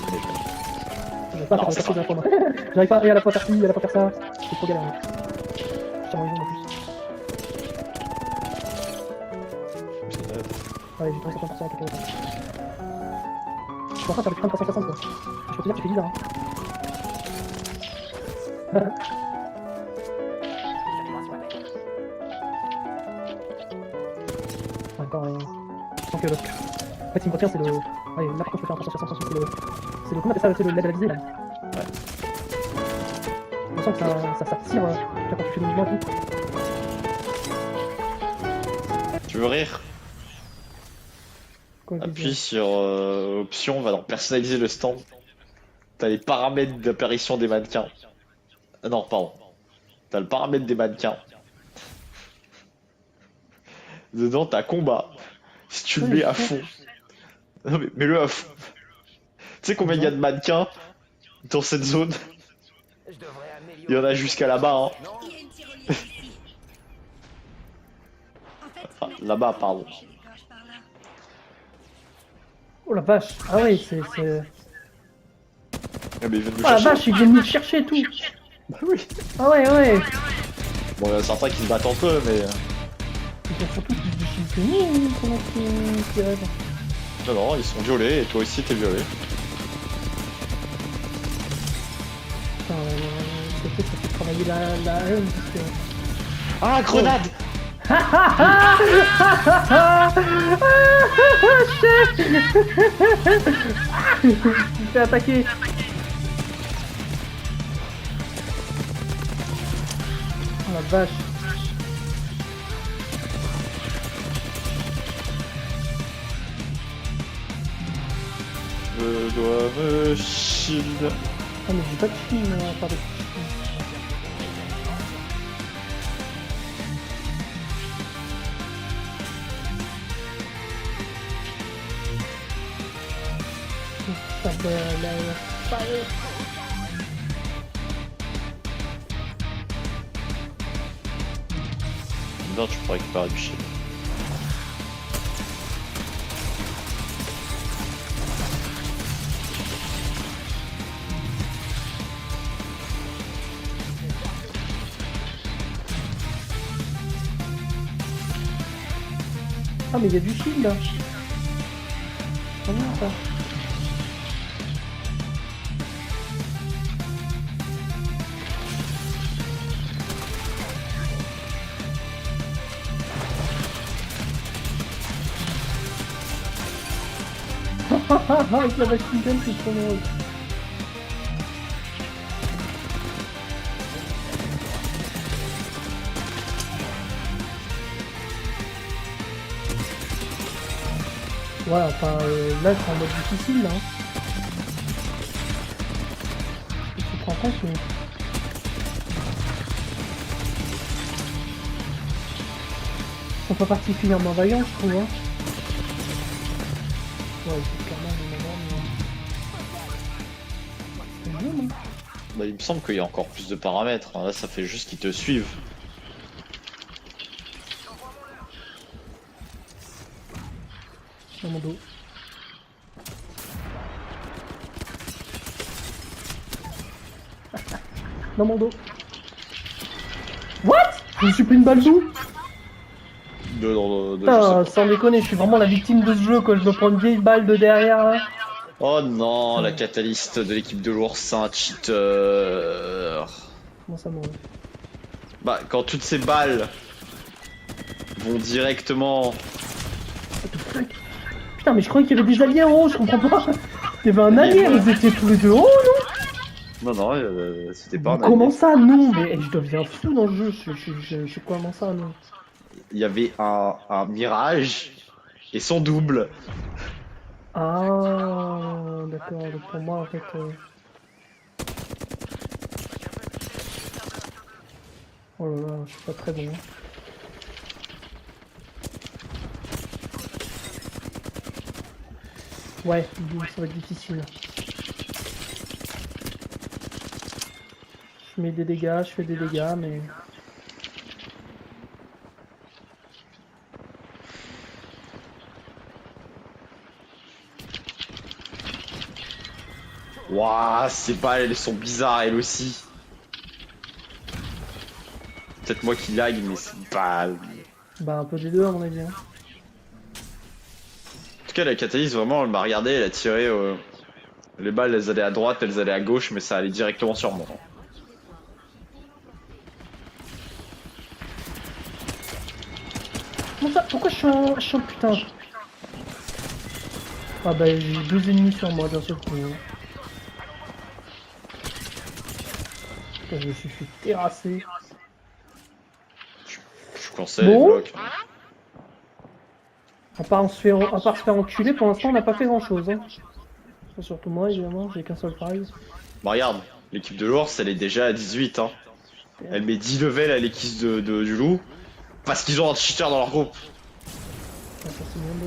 B: J'arrive pas à faire la fois moi. J'arrive pas à la fois faire ci, à la fois faire ça. C'est trop galère. Mec. Je tiens en raison en plus. Ouais, j'ai trouvé ça faire ça à quelqu'un d'autre. suis en train de faire des 360 quoi. Je peux te dire, tu fais bizarre. Hein. Encore sans que le... En fait, il me retient, c'est le... Ouais, là par contre je peux faire un 360, c'est le... C'est le... Comment on appelle ça, c'est le level à viser là.
A: Ouais.
B: On sent que ça tire quand tu fais le mouvement et tout.
A: Tu veux rire?
B: Quoi, je
A: Appuie
B: dis,
A: sur option, va dans personnaliser le stand. T'as les paramètres d'apparition des mannequins. Ah non, pardon. T'as le paramètre des mannequins. Dedans, t'as combat. Si tu le
B: Ouais,
A: mets à
B: je sais.
A: fond. Non mais mets-le à fond. Tu sais combien il y a de mannequins dans cette zone? Il y en a jusqu'à là-bas, hein.
C: Il y a une tyrolienne ici. En fait,
A: Enfin, là-bas, pardon.
C: j'ai des gorges par là.
B: Oh la vache. Ah ouais, c'est...
A: Ah, mais il vient de me
B: Oh la
A: chercher.
B: vache, il vient de me chercher et tout.
A: Bah oui.
B: Ah ouais, ouais.
A: Bon, il y en a certains qui se battent entre eux, mais...
B: Ils ont surtout plus de shield que nous, comment tu rêves.
A: Non, non, ils sont violés, et toi aussi t'es violé.
B: Putain, ça fait travailler la haine, parce que...
A: Ah, grenade!
B: Chef. Il me fait attaquer. Oh la vache.
A: Je dois me shield.
B: Ah mais j'ai pas de film à part des petits films. Ça va, fire.
A: Non, tu pourrais récupérer du shield.
B: Ah mais il y a du shield là. C'est bien ça. Avec la machine gun, c'est trop drôle. Voilà, enfin là c'est en mode difficile là. Tu te rends compte mais... Ils sont pas particulièrement vaillants je trouve hein. Ouais, c'est clairement des moments mais... C'est bien, non?
A: Bah, il me semble qu'il y a encore plus de paramètres. Hein. Là, ça fait juste qu'ils te suivent.
B: Dans mon dos. Dans mon dos. What? Je me suis pris une balle d'où?
A: Je
B: Putain,
A: sais
B: sans déconner, je suis vraiment la victime de ce jeu quand je me prends une vieille balle de derrière là.
A: pas. Oh non, la catalyste de l'équipe de l'oursin, cheater.
B: Comment ça m'aurait?
A: Bah, quand toutes ces balles vont directement...
B: Putain, mais je croyais qu'il y avait des alliés en haut, je comprends pas. Il y avait un allié, ils étaient tous les deux en haut, non?
A: Non, non, c'était pas un
B: Comment
A: allié.
B: ça, non? Mais je deviens fou dans le jeu, je comment ça, non?
A: Il y avait un mirage et son double.
B: Ah, d'accord, donc pour moi, en fait... Oh là là, je suis pas très bon. Hein. Ouais, ça va être difficile. Je mets des dégâts, je fais des dégâts, mais...
A: Waouh, ces balles, elles sont bizarres, elles aussi. Peut-être moi qui lag, mais c'est balles.
B: Bah un peu des deux à mon avis. Hein.
A: En tout cas, la catalyse, vraiment, elle m'a regardé, elle a tiré Les balles, elles allaient à droite, elles allaient à gauche, mais ça allait directement sur moi.
B: Comment ça? Pourquoi je suis en putain? Ah bah j'ai 2 ennemis sur moi d'un seul coup. Hein. Putain, je me suis fait terrasser.
A: Je conseille
B: Bon.
A: les blocs.
B: À part se faire enculer, pour l'instant on n'a pas fait grand chose. Hein. Surtout moi évidemment, j'ai qu'un seul prize.
A: Bah regarde, l'équipe de l'ours, elle est déjà à 18. Hein. Elle met 10 levels à l'équipe du loup, parce qu'ils ont un cheater dans leur groupe.
B: Ah, ça c'est bien beau.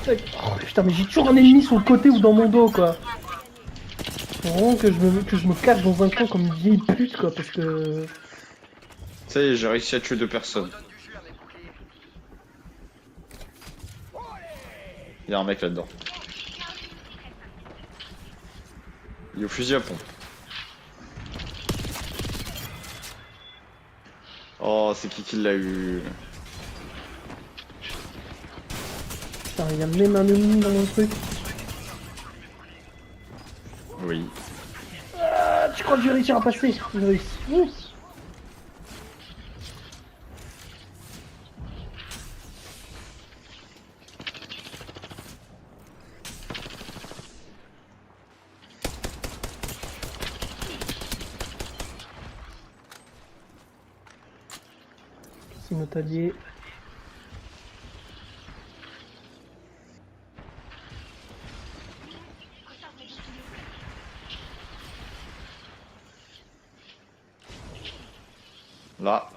B: Mais... Oh, putain mais j'ai toujours un ennemi sur le côté ou dans mon dos quoi. Faut vraiment que je me cache dans un coin comme une vieille pute quoi parce que...
A: Ça y est, j'ai réussi à tuer 2 personnes. Il y a un mec là-dedans. Il est au fusil à pompe. Oh, c'est qui l'a eu?
B: Putain, il y a même un ennemi dans mon truc.
A: Oui.
B: Ah, tu crois que je vais réussir à passer? J'ai réussi. Ouh. C'est notre allié.
A: Là.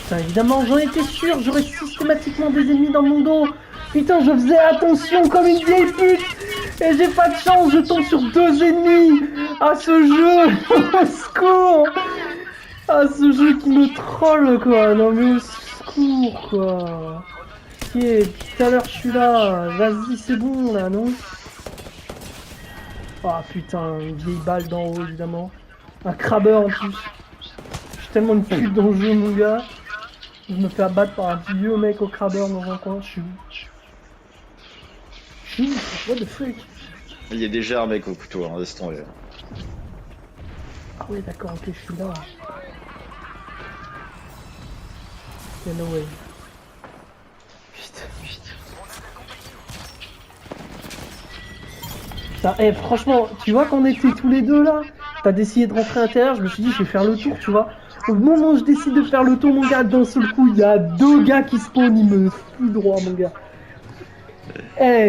B: Putain, évidemment, j'en étais sûr, j'aurais systématiquement des ennemis dans mon dos. Putain, je faisais attention comme une vieille pute. Et j'ai pas de chance, je tombe sur 2 ennemis. Ah, ce jeu, au secours. Ah, ce jeu qui me troll, quoi. Non, mais au secours, quoi. Ok, tout à l'heure, je suis là. Vas-y, c'est bon, là, non? Ah, putain, une vieille balle d'en haut, évidemment. Un crabbeur, en plus. Je suis tellement une pute dans le jeu, mon gars. Je me fais abattre par un vieux mec au crabbeur dans un coin, je suis où? What the fuck?
A: Il y a déjà un mec au couteau, hein, laisse tomber.
B: Ah ouais d'accord, ok, je suis là. Yeah, no way. Putain. Putain, franchement, tu vois qu'on était tous les deux là, t'as décidé de rentrer à l'intérieur, je me suis dit je vais faire le tour, tu vois. Au moment où je décide de faire le tour, mon gars, d'un seul coup, il y a 2 gars qui spawnent, ils me foutent droit, mon gars.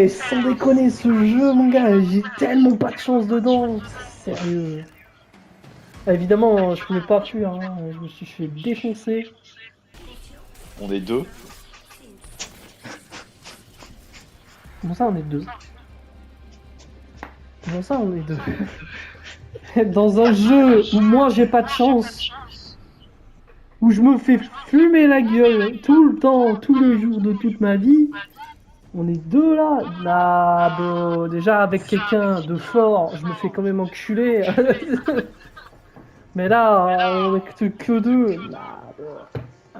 B: Sans déconner, ce jeu, mon gars, j'ai tellement pas de chance dedans. Sérieux. Évidemment, je pouvais pas fuir, hein. Je me suis fait défoncer.
A: On est 2.
B: Comment ça, on est 2? Comment ça, on est 2? Dans un jeu où moi j'ai pas de chance, où je me fais fumer la gueule tout le temps, tous les jours de toute ma vie, on est 2 là. Nah, bro, déjà avec quelqu'un de fort, je me fais quand même enculer. Mais là, avec que 2, nah, bro.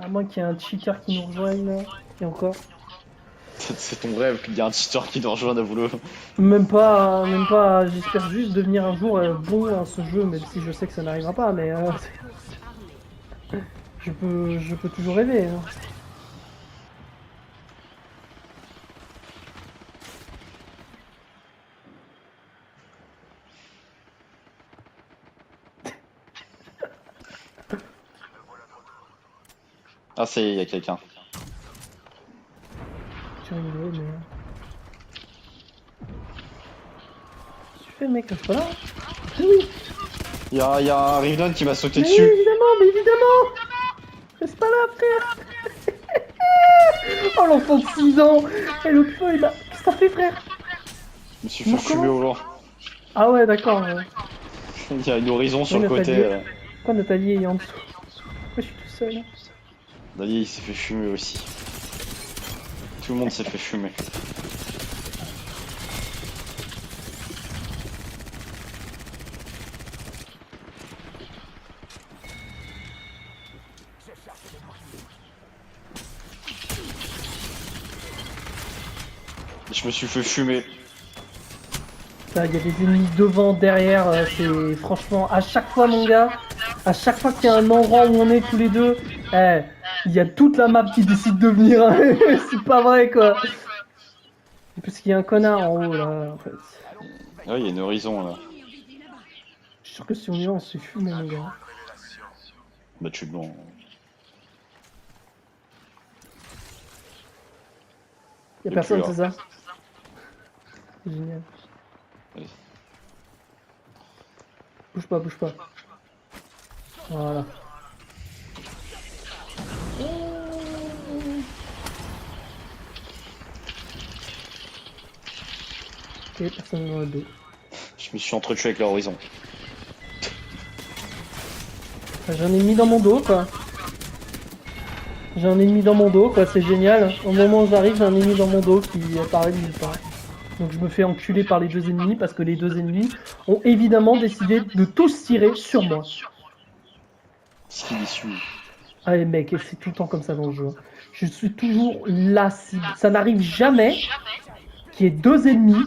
B: À moins qu'il y ait un cheater qui nous rejoigne là. Et encore.
A: C'est ton rêve qu'il y a un cheater qui nous rejoint à boulot.
B: Même pas, j'espère juste devenir un jour bon à ce jeu, même si je sais que ça n'arrivera pas, mais je peux toujours rêver. Hein.
A: Ah, ça y est, il y a quelqu'un.
B: Tu rigoles, mais. Qu'est-ce que tu fais, mec? Reste pas là. Ah oui!
A: Y'a un Riven qui m'a sauté
B: Mais
A: dessus.
B: évidemment, mais évidemment. Reste pas là, frère. Oh, l'enfant de 6 ans. Et le feu, il a... Qu'est-ce que t'as fait, frère?
A: Je me suis fait fumer au loin.
B: Ah ouais, d'accord.
A: Il y a une horizon sur
B: Oui,
A: le côté.
B: Nathalie. Pourquoi Nathalie est en dessous? Pourquoi je suis tout seul?
A: Dali il s'est fait fumer aussi. Tout le monde s'est fait fumer. Je me suis fait fumer.
B: Il y a des ennemis devant, derrière, c'est franchement, à chaque fois mon gars, à chaque fois qu'il y a un endroit où on est tous les deux, il y a toute la map qui décide de venir, hein. C'est pas vrai quoi. Parce qu'il y a un connard en haut là, en fait.
A: Ouais, il y a une horizon là.
B: Je suis sûr que si on y va, on se fait fumer mon gars.
A: Bah tu bon.
B: Y'a
A: Et
B: personne,
A: plus,
B: c'est ça? Génial.
A: Oui.
B: Bouge pas, bouge pas. Voilà. Ok, personne dans le dos.
A: Je me suis entretué avec l'horizon.
B: J'en ai mis dans mon dos quoi. J'en ai mis dans mon dos quoi, c'est génial. Au moment où j'arrive, j'en ai mis dans mon dos qui apparaît de nulle part. Donc je me fais enculer par les deux ennemis parce que les deux ennemis ont évidemment décidé de tous tirer sur moi.
A: Ce qui suit.
B: Ah les mecs, c'est tout le temps comme ça dans le jeu. Je suis toujours la cible. Ça n'arrive jamais qu'il y ait deux ennemis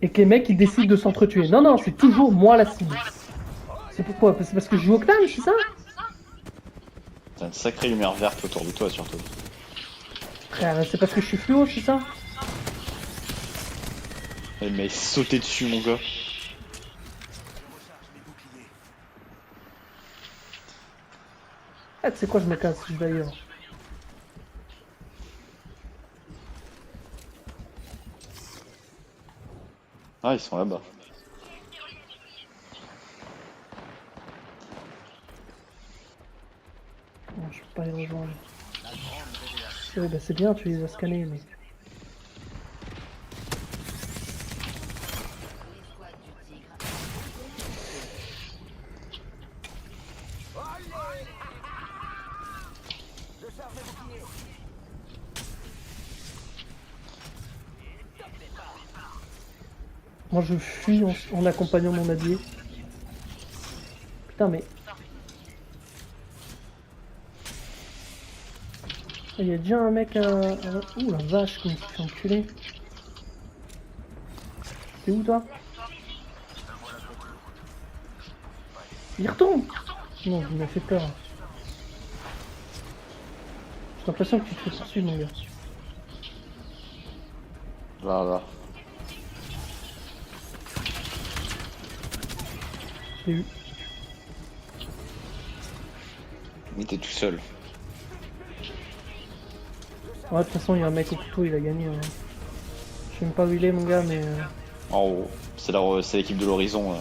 B: et que les mecs ils décident de s'entretuer. Non, non, c'est toujours moi la cible. C'est pourquoi? C'est parce que je joue au clan, c'est ça?
A: T'as une sacrée lumière verte autour de toi surtout.
B: Frère, c'est parce que je suis fluo, c'est ça?
A: Il m'a sauté dessus mon gars.
B: Ah, tu sais quoi, je me casse, je vais ailleurs.
A: Ah ils sont là-bas.
B: Non, je peux pas les rejoindre. Ouais, bah c'est bien, tu les as scannés, mais... Moi je fuis en accompagnant mon allié. Putain mais... Il y a déjà un mec Ouh la vache, comme il s'est fait enculer. T'es où toi? Il retourne. Non, il m'a fait peur. J'ai l'impression que tu te fais poursuivre mon gars.
A: Là.
B: Je l'ai eu.
A: Mais t'es tout seul.
B: Ouais, de toute façon, il y a un mec au couteau, il a gagné. Hein. Je sais même pas où il est, mon gars, mais...
A: En haut. C'est l'équipe de l'horizon.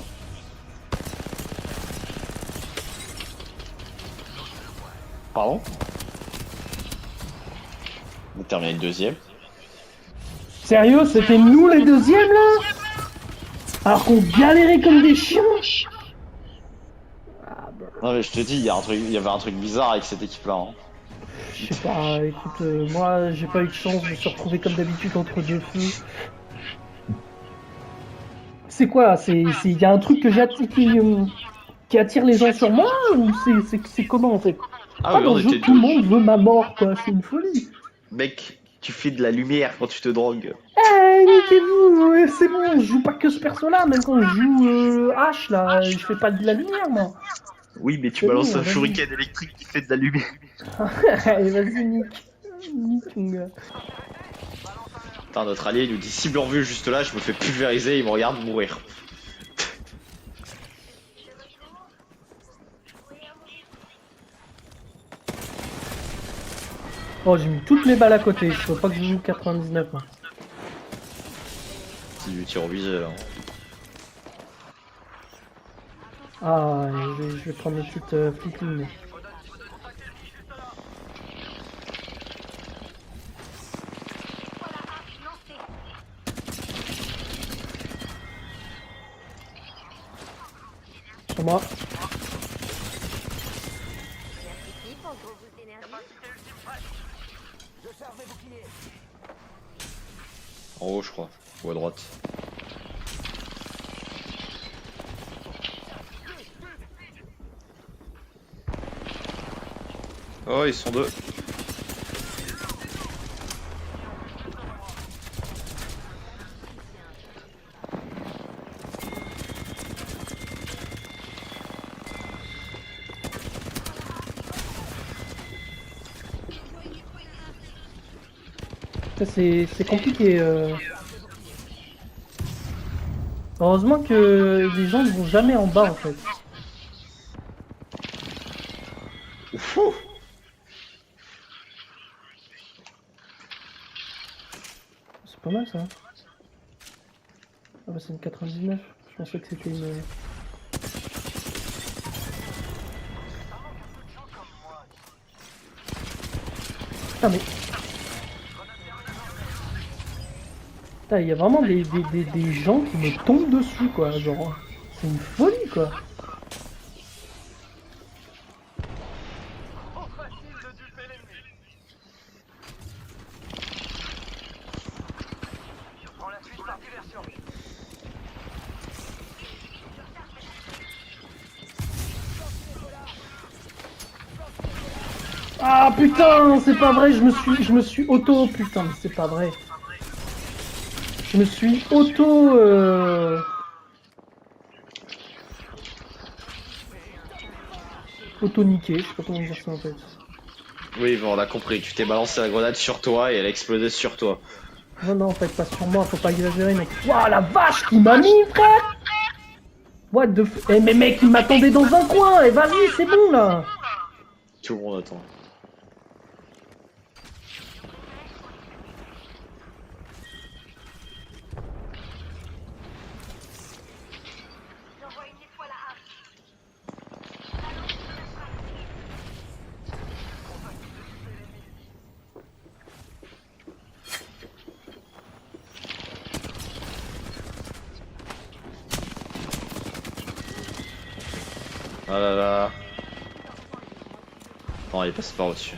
A: Pardon? On a terminé le deuxième.
B: Sérieux, c'était nous les deuxièmes, là? Alors qu'on galérait comme des chiens? Ah, bah...
A: Non mais je te dis, il y avait un truc bizarre avec cette équipe là. Hein.
B: Je sais pas, écoute, moi, j'ai pas eu de chance de se retrouver comme d'habitude entre deux feux. C'est quoi? Il y a un truc que j'attire qui attire les gens sur moi? Ou c'est comment, en fait?
A: Ah oui,
B: dans
A: on
B: le jeu,
A: était
B: tout le
A: deux.
B: monde veut ma mort, quoi. C'est une folie.
A: Mec, tu fais de la lumière quand tu te drogues.
B: Eh, niquez-vous, c'est bon, je joue pas que ce perso-là, même quand je joue H, là, je fais pas de la lumière, moi.
A: Oui, mais tu
B: C'est
A: balances
B: bon,
A: un
B: vas-y.
A: shuriken électrique qui fait de la lumière.
B: Allez, vas-y, nique. Nique, mon gars.
A: Putain, notre allié il nous dit cible en vue juste là, je me fais pulvériser, il me regarde mourir.
B: Oh, j'ai mis toutes mes balles à côté, je faut pas que je joue 99, moi.
A: C'est du tir au viseur.
B: Ah, je vais prendre une petite flipping. Sur moi.
A: En haut, je crois. Ou à droite. Oh, ils sont deux.
B: Ça, c'est compliqué. Heureusement que les gens ne vont jamais en bas en fait.
A: Ouf.
B: C'est pas mal ça. Ah bah c'est une 99. Je pensais que c'était une... Ah mais... Putain, il y a vraiment des gens qui me tombent dessus quoi, genre... C'est une folie quoi. Ah putain, c'est pas vrai, je me suis auto... Putain, mais c'est pas vrai. Je me suis auto... Auto-niqué, je sais pas comment dire ça en fait.
A: Oui, bon, on a compris. Tu t'es balancé la grenade sur toi et elle a explosé sur toi.
B: Non, non, en fait, pas sur moi, faut pas exagérer, mec. Waouh, la vache qui m'a mis, frère! What the f... Eh, mais mec, il m'attendait dans un coin! Eh, vas-y, c'est bon, là!
A: Tout le monde attend. Ah là là. Non, il est passé par au-dessus.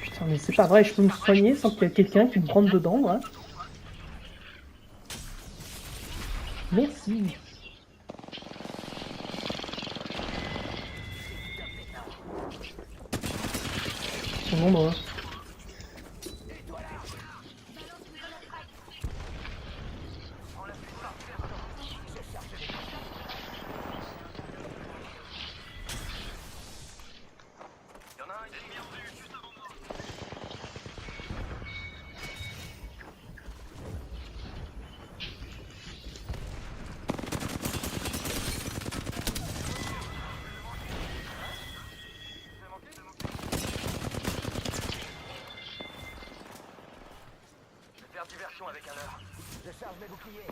B: Putain, mais c'est pas vrai, je peux me soigner sans qu'il y ait quelqu'un qui me rentre dedans, là. Merci. Son nombre, hein.
D: Diversion avec un leurre. Je charge mes boucliers.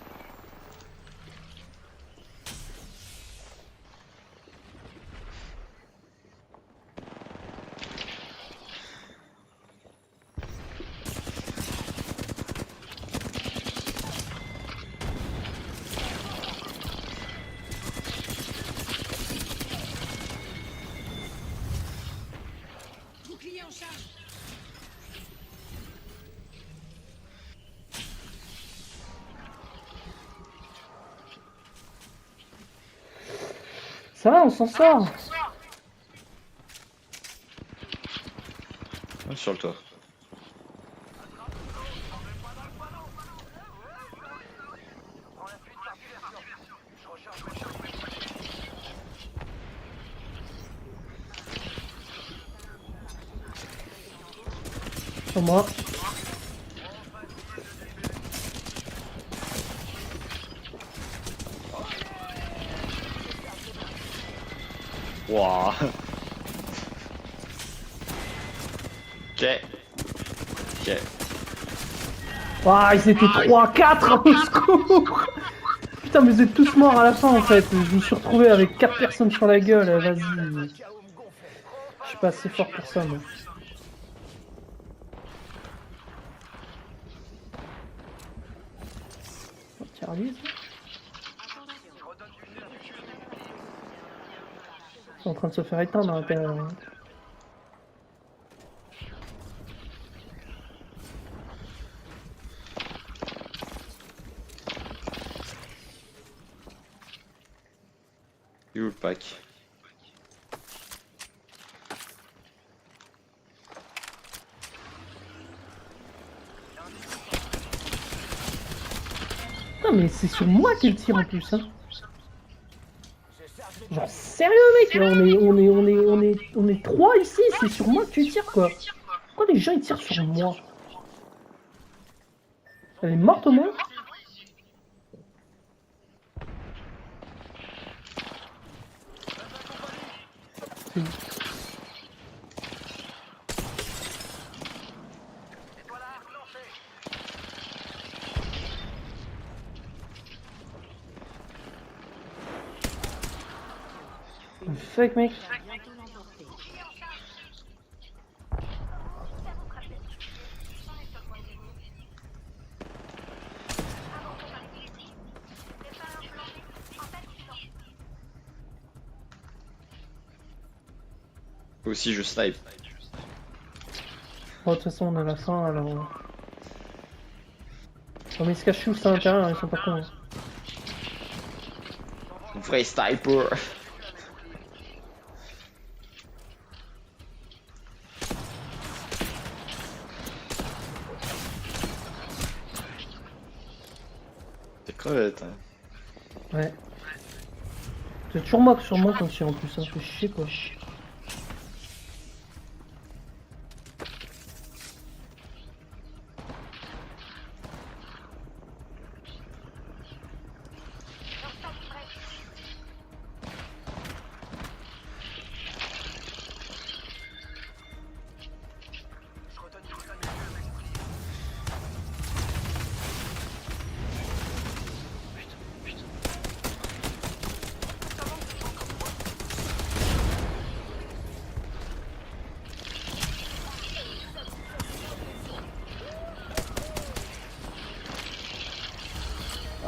C: Bouclier en charge.
B: Ça va, on s'en sort.
A: Sur le toit.
B: Sur moi.
A: Wouah. Ok. Ok.
B: Ah, ils étaient 3-4 au secours. Putain, mais vous êtes tous morts à la fin en fait. Je me suis retrouvé avec 4 personnes sur la gueule. Vas-y. Je suis pas assez fort pour ça, moi. Charlie, ils sont en train de se faire éteindre à l'intérieur.
A: Il est où le pack?
B: Putain, mais c'est sur moi qu'elle tire en plus, hein. Genre sérieux mec, on est 3 ici, c'est sur moi que tu tires quoi. Pourquoi les gens ils tirent sur moi? Elle est morte au moins? C'est- Fuck mec.
A: Aussi, je snipe.
B: Bon, de toute façon on a la fin alors. Non mais ils se cachent tous à l'intérieur, ils sont pas cons. Hein.
A: Vrai sniper. T'es crevette. Hein.
B: Ouais. C'est toujours moi que sur moi qu'on tire en plus, ça me fait chier quoi.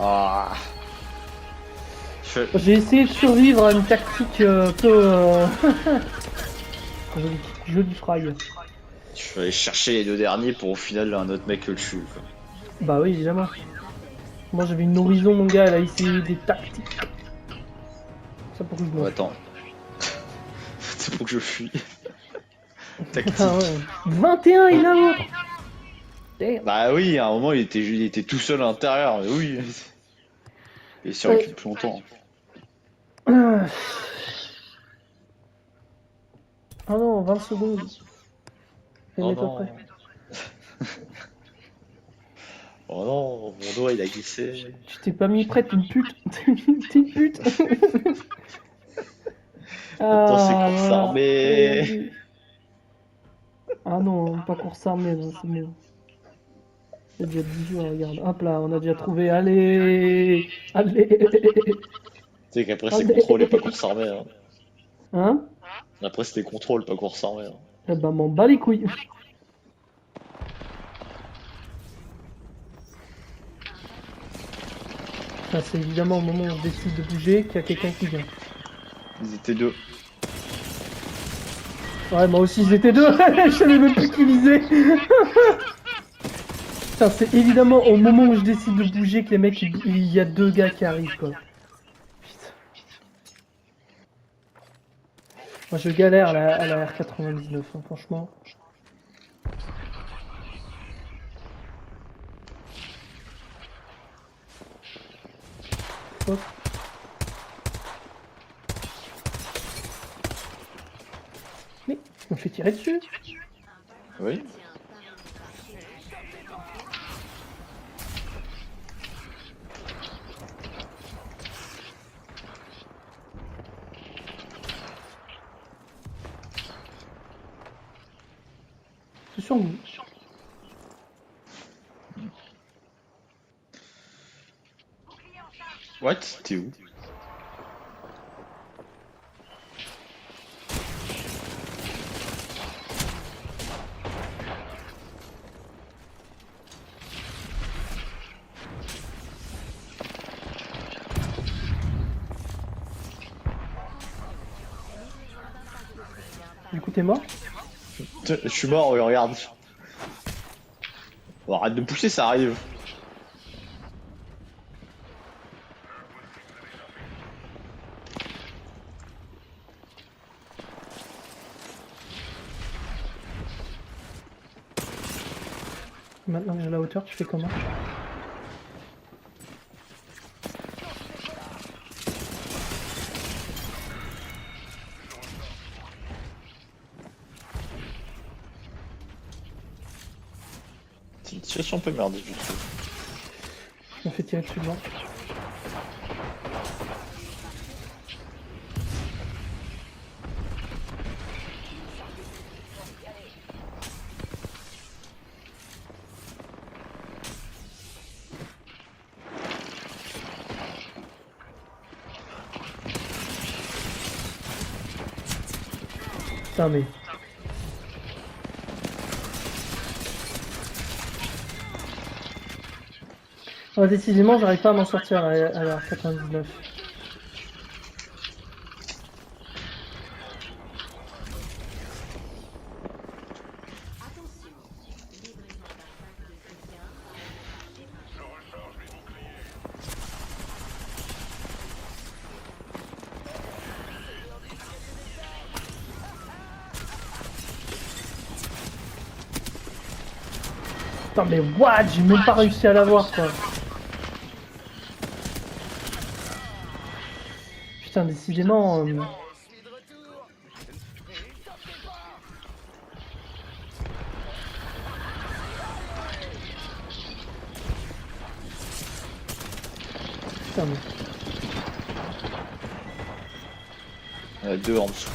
A: Ah.
B: J'ai essayé de survivre à une tactique peu joli fry.
A: Je vais aller chercher les deux derniers pour au final un autre mec le tue. Quoi.
B: Bah oui évidemment. Moi j'avais une horizon mon gars, elle a essayé des tactiques. Ça pour que je
A: Oh,
B: me
A: attends. C'est pour que je fuis. Tactique.
B: Ah ouais. 21 il a l'autre. Damn.
A: Bah oui, à un moment il était tout seul à l'intérieur, mais oui. Et c'est vrai qu'il plus longtemps.
B: Ah non, 20 secondes. Et
A: Oh
B: mets-toi
A: non.
B: prêt.
A: Oh non, mon doigt il a glissé.
B: Tu t'es pas mis prêt, t'es une pute. T'es une pute.
A: Attends, c'est
B: Ah,
A: course
B: voilà.
A: armée.
B: Vas-y. Ah non, pas course armée, non, c'est bon. Il y a déjà 10 jours, regarde. Hop là, on a déjà trouvé. Allez. Allez.
A: Tu sais qu'après c'est
B: Allez.
A: contrôle et pas course armée. Hein.
B: Hein?
A: Après c'était contrôle, pas course armée. Hein.
B: Eh ben, m'en bats les couilles. Ça, c'est évidemment au moment où on décide de bouger qu'il y a quelqu'un qui vient.
A: Ils étaient deux.
B: Ouais, moi aussi, ils étaient deux. Je savais même plus qui visait. Putain, c'est évidemment au moment où je décide de bouger que les mecs, il y a deux gars qui arrivent, quoi. Putain. Moi, je galère à la R99, hein, franchement. Hop. Mais, je me fais tirer dessus.
A: Oui.
B: C'est sur nous.
A: What? T'es où?
B: Du coup, t'es mort?
A: Je suis mort, regarde. Bon, arrête de pousser, ça arrive.
B: Maintenant que j'ai la hauteur, tu fais comment?
A: C'est une situation un peu merdique, je trouve.
B: Je me fais tirer dessus devant. Putain mais... Ah, décidément, j'arrive pas à m'en sortir à la 99. Putain mais what? J'ai même pas réussi à l'avoir quoi. Putain décidément... Putain mais...
A: Il y en a deux en dessous.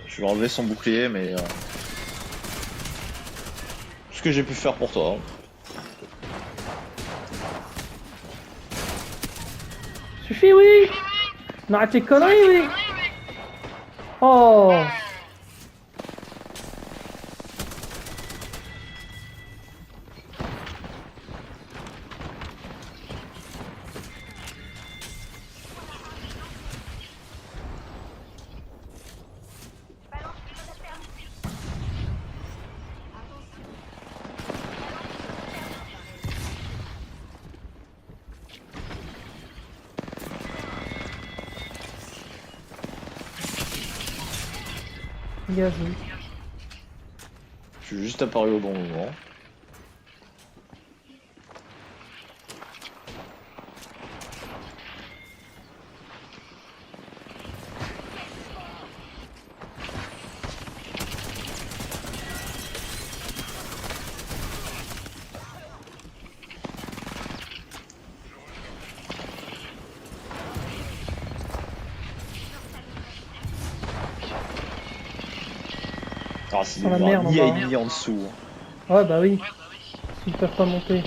A: Je vais enlever son bouclier, mais... ce que j'ai pu faire pour toi.
B: Suffit oui! On arrête les conneries oui! Oh! Gaz, oui.
A: Je suis juste apparu au bon moment. Ah, c'est
B: Oh, la
A: des
B: merde,
A: ennemis
B: on
A: à
B: va-
A: ennemis en dessous.
B: Ouais bah oui. Ils peuvent pas monter.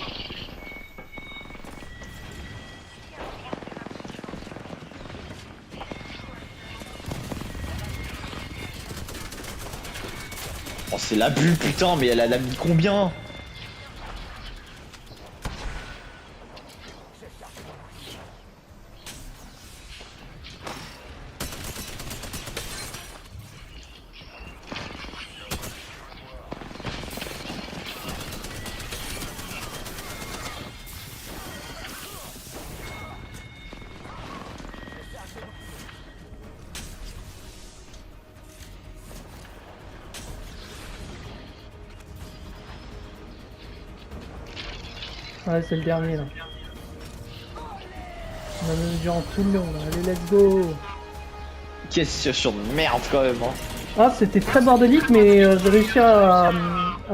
A: Oh, c'est la bulle, putain, mais elle a mis combien?
B: Ouais c'est le dernier là. On a mené durant tout le long là. Allez let's go!
A: Quelle situation de merde quand même, hein.
B: Ah c'était très bordélique mais j'ai réussi à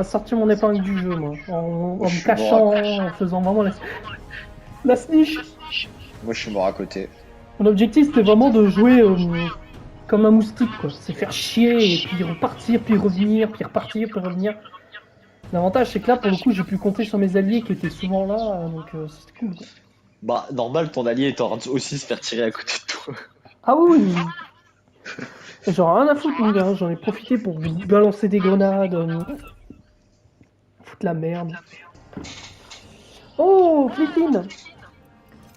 B: sortir mon épingle du jeu moi. En
A: Je
B: me
A: suis
B: cachant,
A: mort.
B: en faisant vraiment la snitch.
A: Moi je suis mort à côté.
B: Mon objectif c'était vraiment de jouer comme un moustique quoi. C'est faire chier et puis repartir, puis revenir, puis repartir, puis revenir. L'avantage, c'est que là, pour le coup, j'ai pu compter sur mes alliés qui étaient souvent là, donc c'était cool. Quoi.
A: Bah, normal, ton allié est en train de aussi se faire tirer à côté de toi.
B: Ah oui, oui. Genre rien à foutre, mon gars. J'en ai profité pour balancer des grenades, foutre la merde. Oh, Flitlin!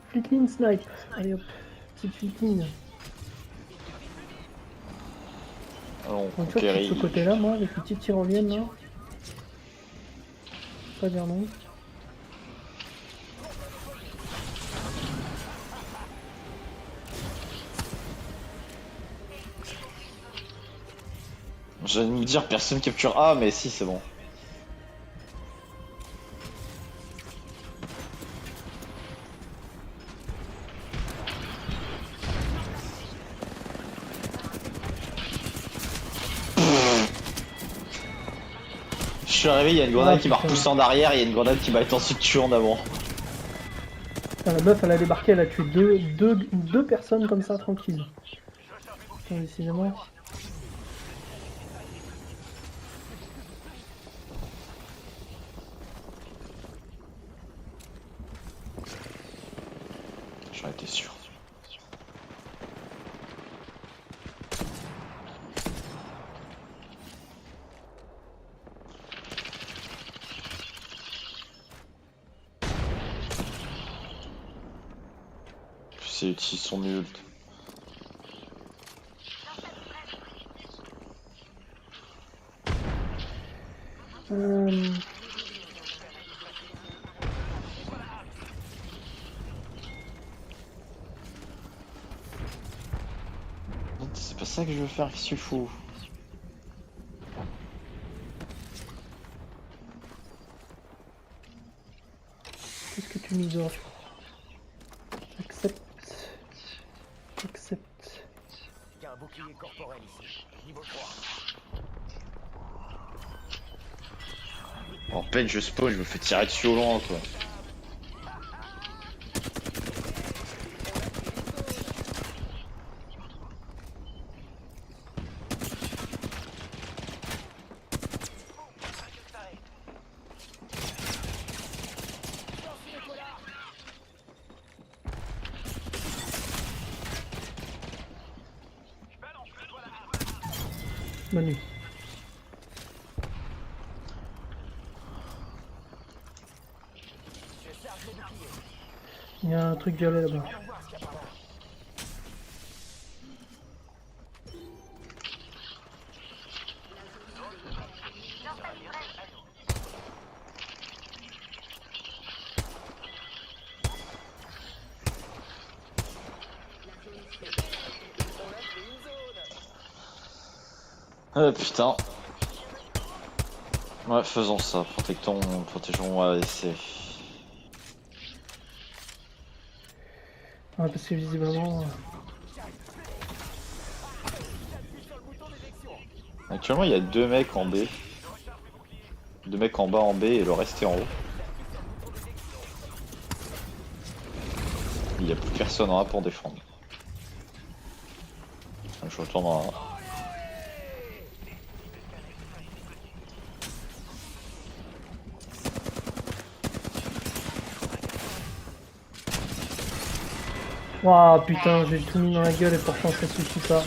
B: Flitlin snipe. Allez hop, petite Flitlin.
A: On
B: Donc tu vois, je suis de ce
A: conquérit.
B: côté-là, moi, avec les petites tyroliennes, là. Pas dire non.
A: J'allais nous dire personne capture A, mais si, c'est bon. Je suis arrivé, il y a une grenade qui m'a
B: putain.
A: repoussé en arrière, et il y a une grenade qui m'a ensuite tué en avant.
B: Putain, la meuf, elle a débarqué, elle a tué deux personnes comme ça, tranquille. Putain, décidément.
A: J'en étais sûr. C'est utilise son ult.
B: Euh...
A: C'est pas ça que je veux faire, qu'est-ce que tu fous?
B: Qu'est-ce que tu nous offres? J'accepte. J'accepte.
D: Il y a un bouclier corporel ici. Niveau 3.
A: En peine je spawn, je me fais tirer dessus au loin quoi.
B: Bonne nuit. Il y a un truc violet là-bas.
A: Ah putain. Ouais, faisons ça, protégeons ASC.
B: Ouais, parce que visiblement.
A: Actuellement, il y a deux mecs en B. Deux mecs en bas en B et le reste est en haut. Il n'y a plus personne en A pour défendre. Je retourne en A.
B: Waouh, putain, j'ai tout mis dans la gueule et pourtant ça suffit pas.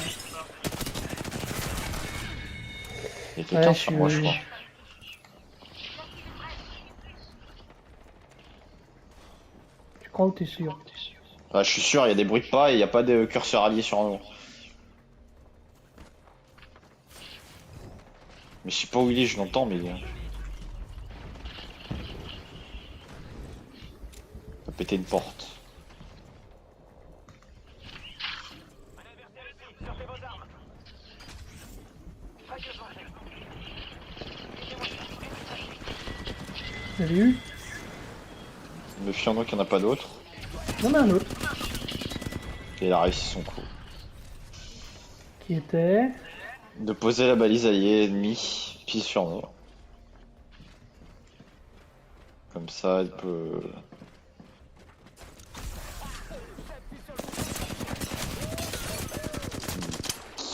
A: Il y a quelqu'un
B: Ouais,
A: sur moi, je crois.
B: Tu crois ou t'es sûr?
A: Bah, je suis sûr, il y a des bruits de pas et il n'y a pas de curseur allié sur nous. Mais je sais pas où il est, je l'entends, mais il a pété une porte.
B: Vous avez eu?
A: Méfions-nous qu'il n'y en a pas d'autres.
B: Il y en a un autre.
A: Et il a réussi son coup.
B: Qui était.
A: De poser la balise alliée ennemie, pile sur nous. Comme ça, elle peut...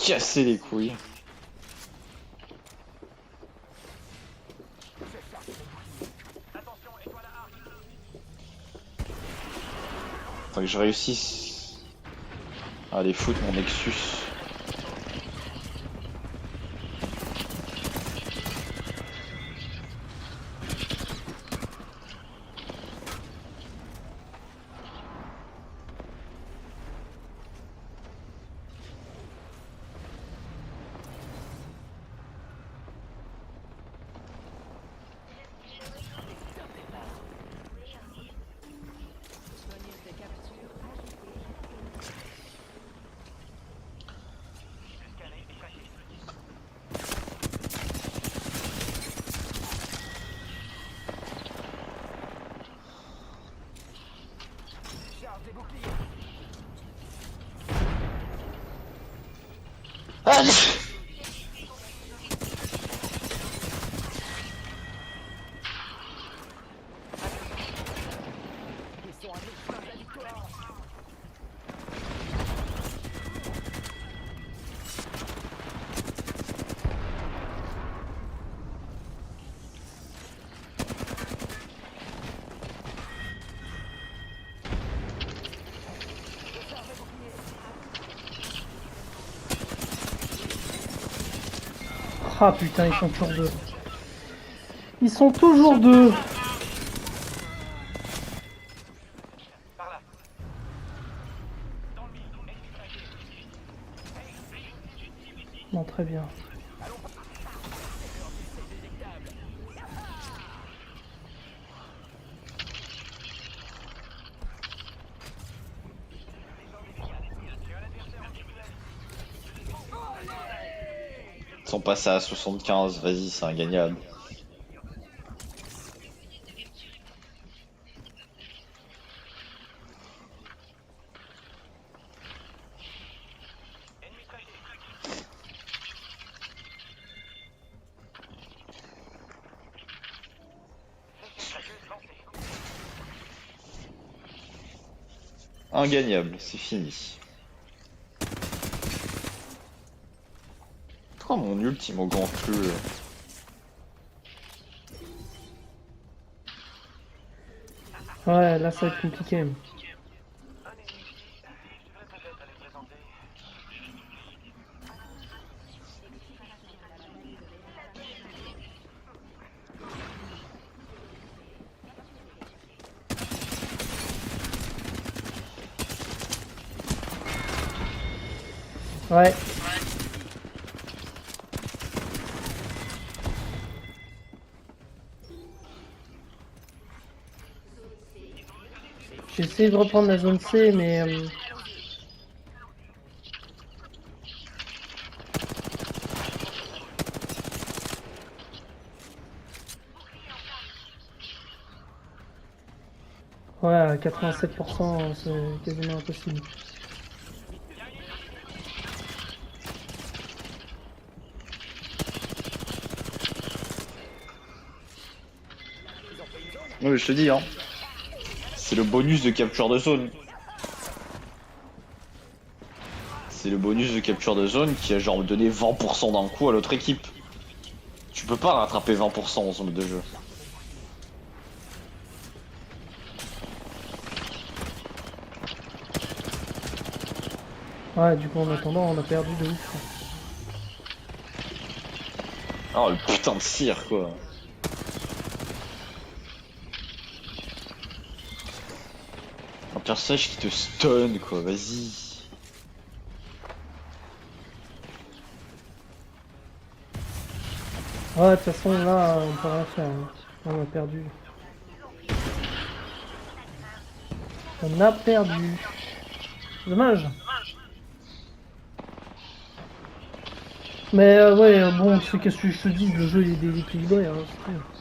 A: casser les couilles. Faut que je réussisse à aller foutre mon Nexus.
D: Charge des boucliers.
A: Ah
D: Ils sont à mi-chemin de la victoire.
B: Ah putain, ils sont toujours deux. Ils sont toujours deux.
D: Par là.
B: Non, très bien.
A: Ils sont passés à 75, vas-y, c'est ingagnable. Ingagnable, c'est fini. Pourquoi mon ultime au grand feu?
B: Ouais, là ça va être compliqué. Ouais. J'ai essayé de reprendre la zone C, mais... Ouais, à 87%, c'est quasiment impossible.
A: Oui, je te dis, hein. C'est le bonus de capture de zone. C'est le bonus de capture de zone qui a genre donné 20% d'un coup à l'autre équipe. Tu peux pas rattraper 20% en zone de jeu.
B: Ouais, du coup, en attendant, on a perdu de ouf.
A: Oh le putain de cire quoi. Un personnage qui te stun quoi, vas-y.
B: Ouais, de toute façon, là, on peut rien faire. Hein. On a perdu. On a perdu. Dommage. Mais ouais, bon, c'est qu'est-ce que je te dis, le jeu il est déséquilibré. Hein, c'est tout.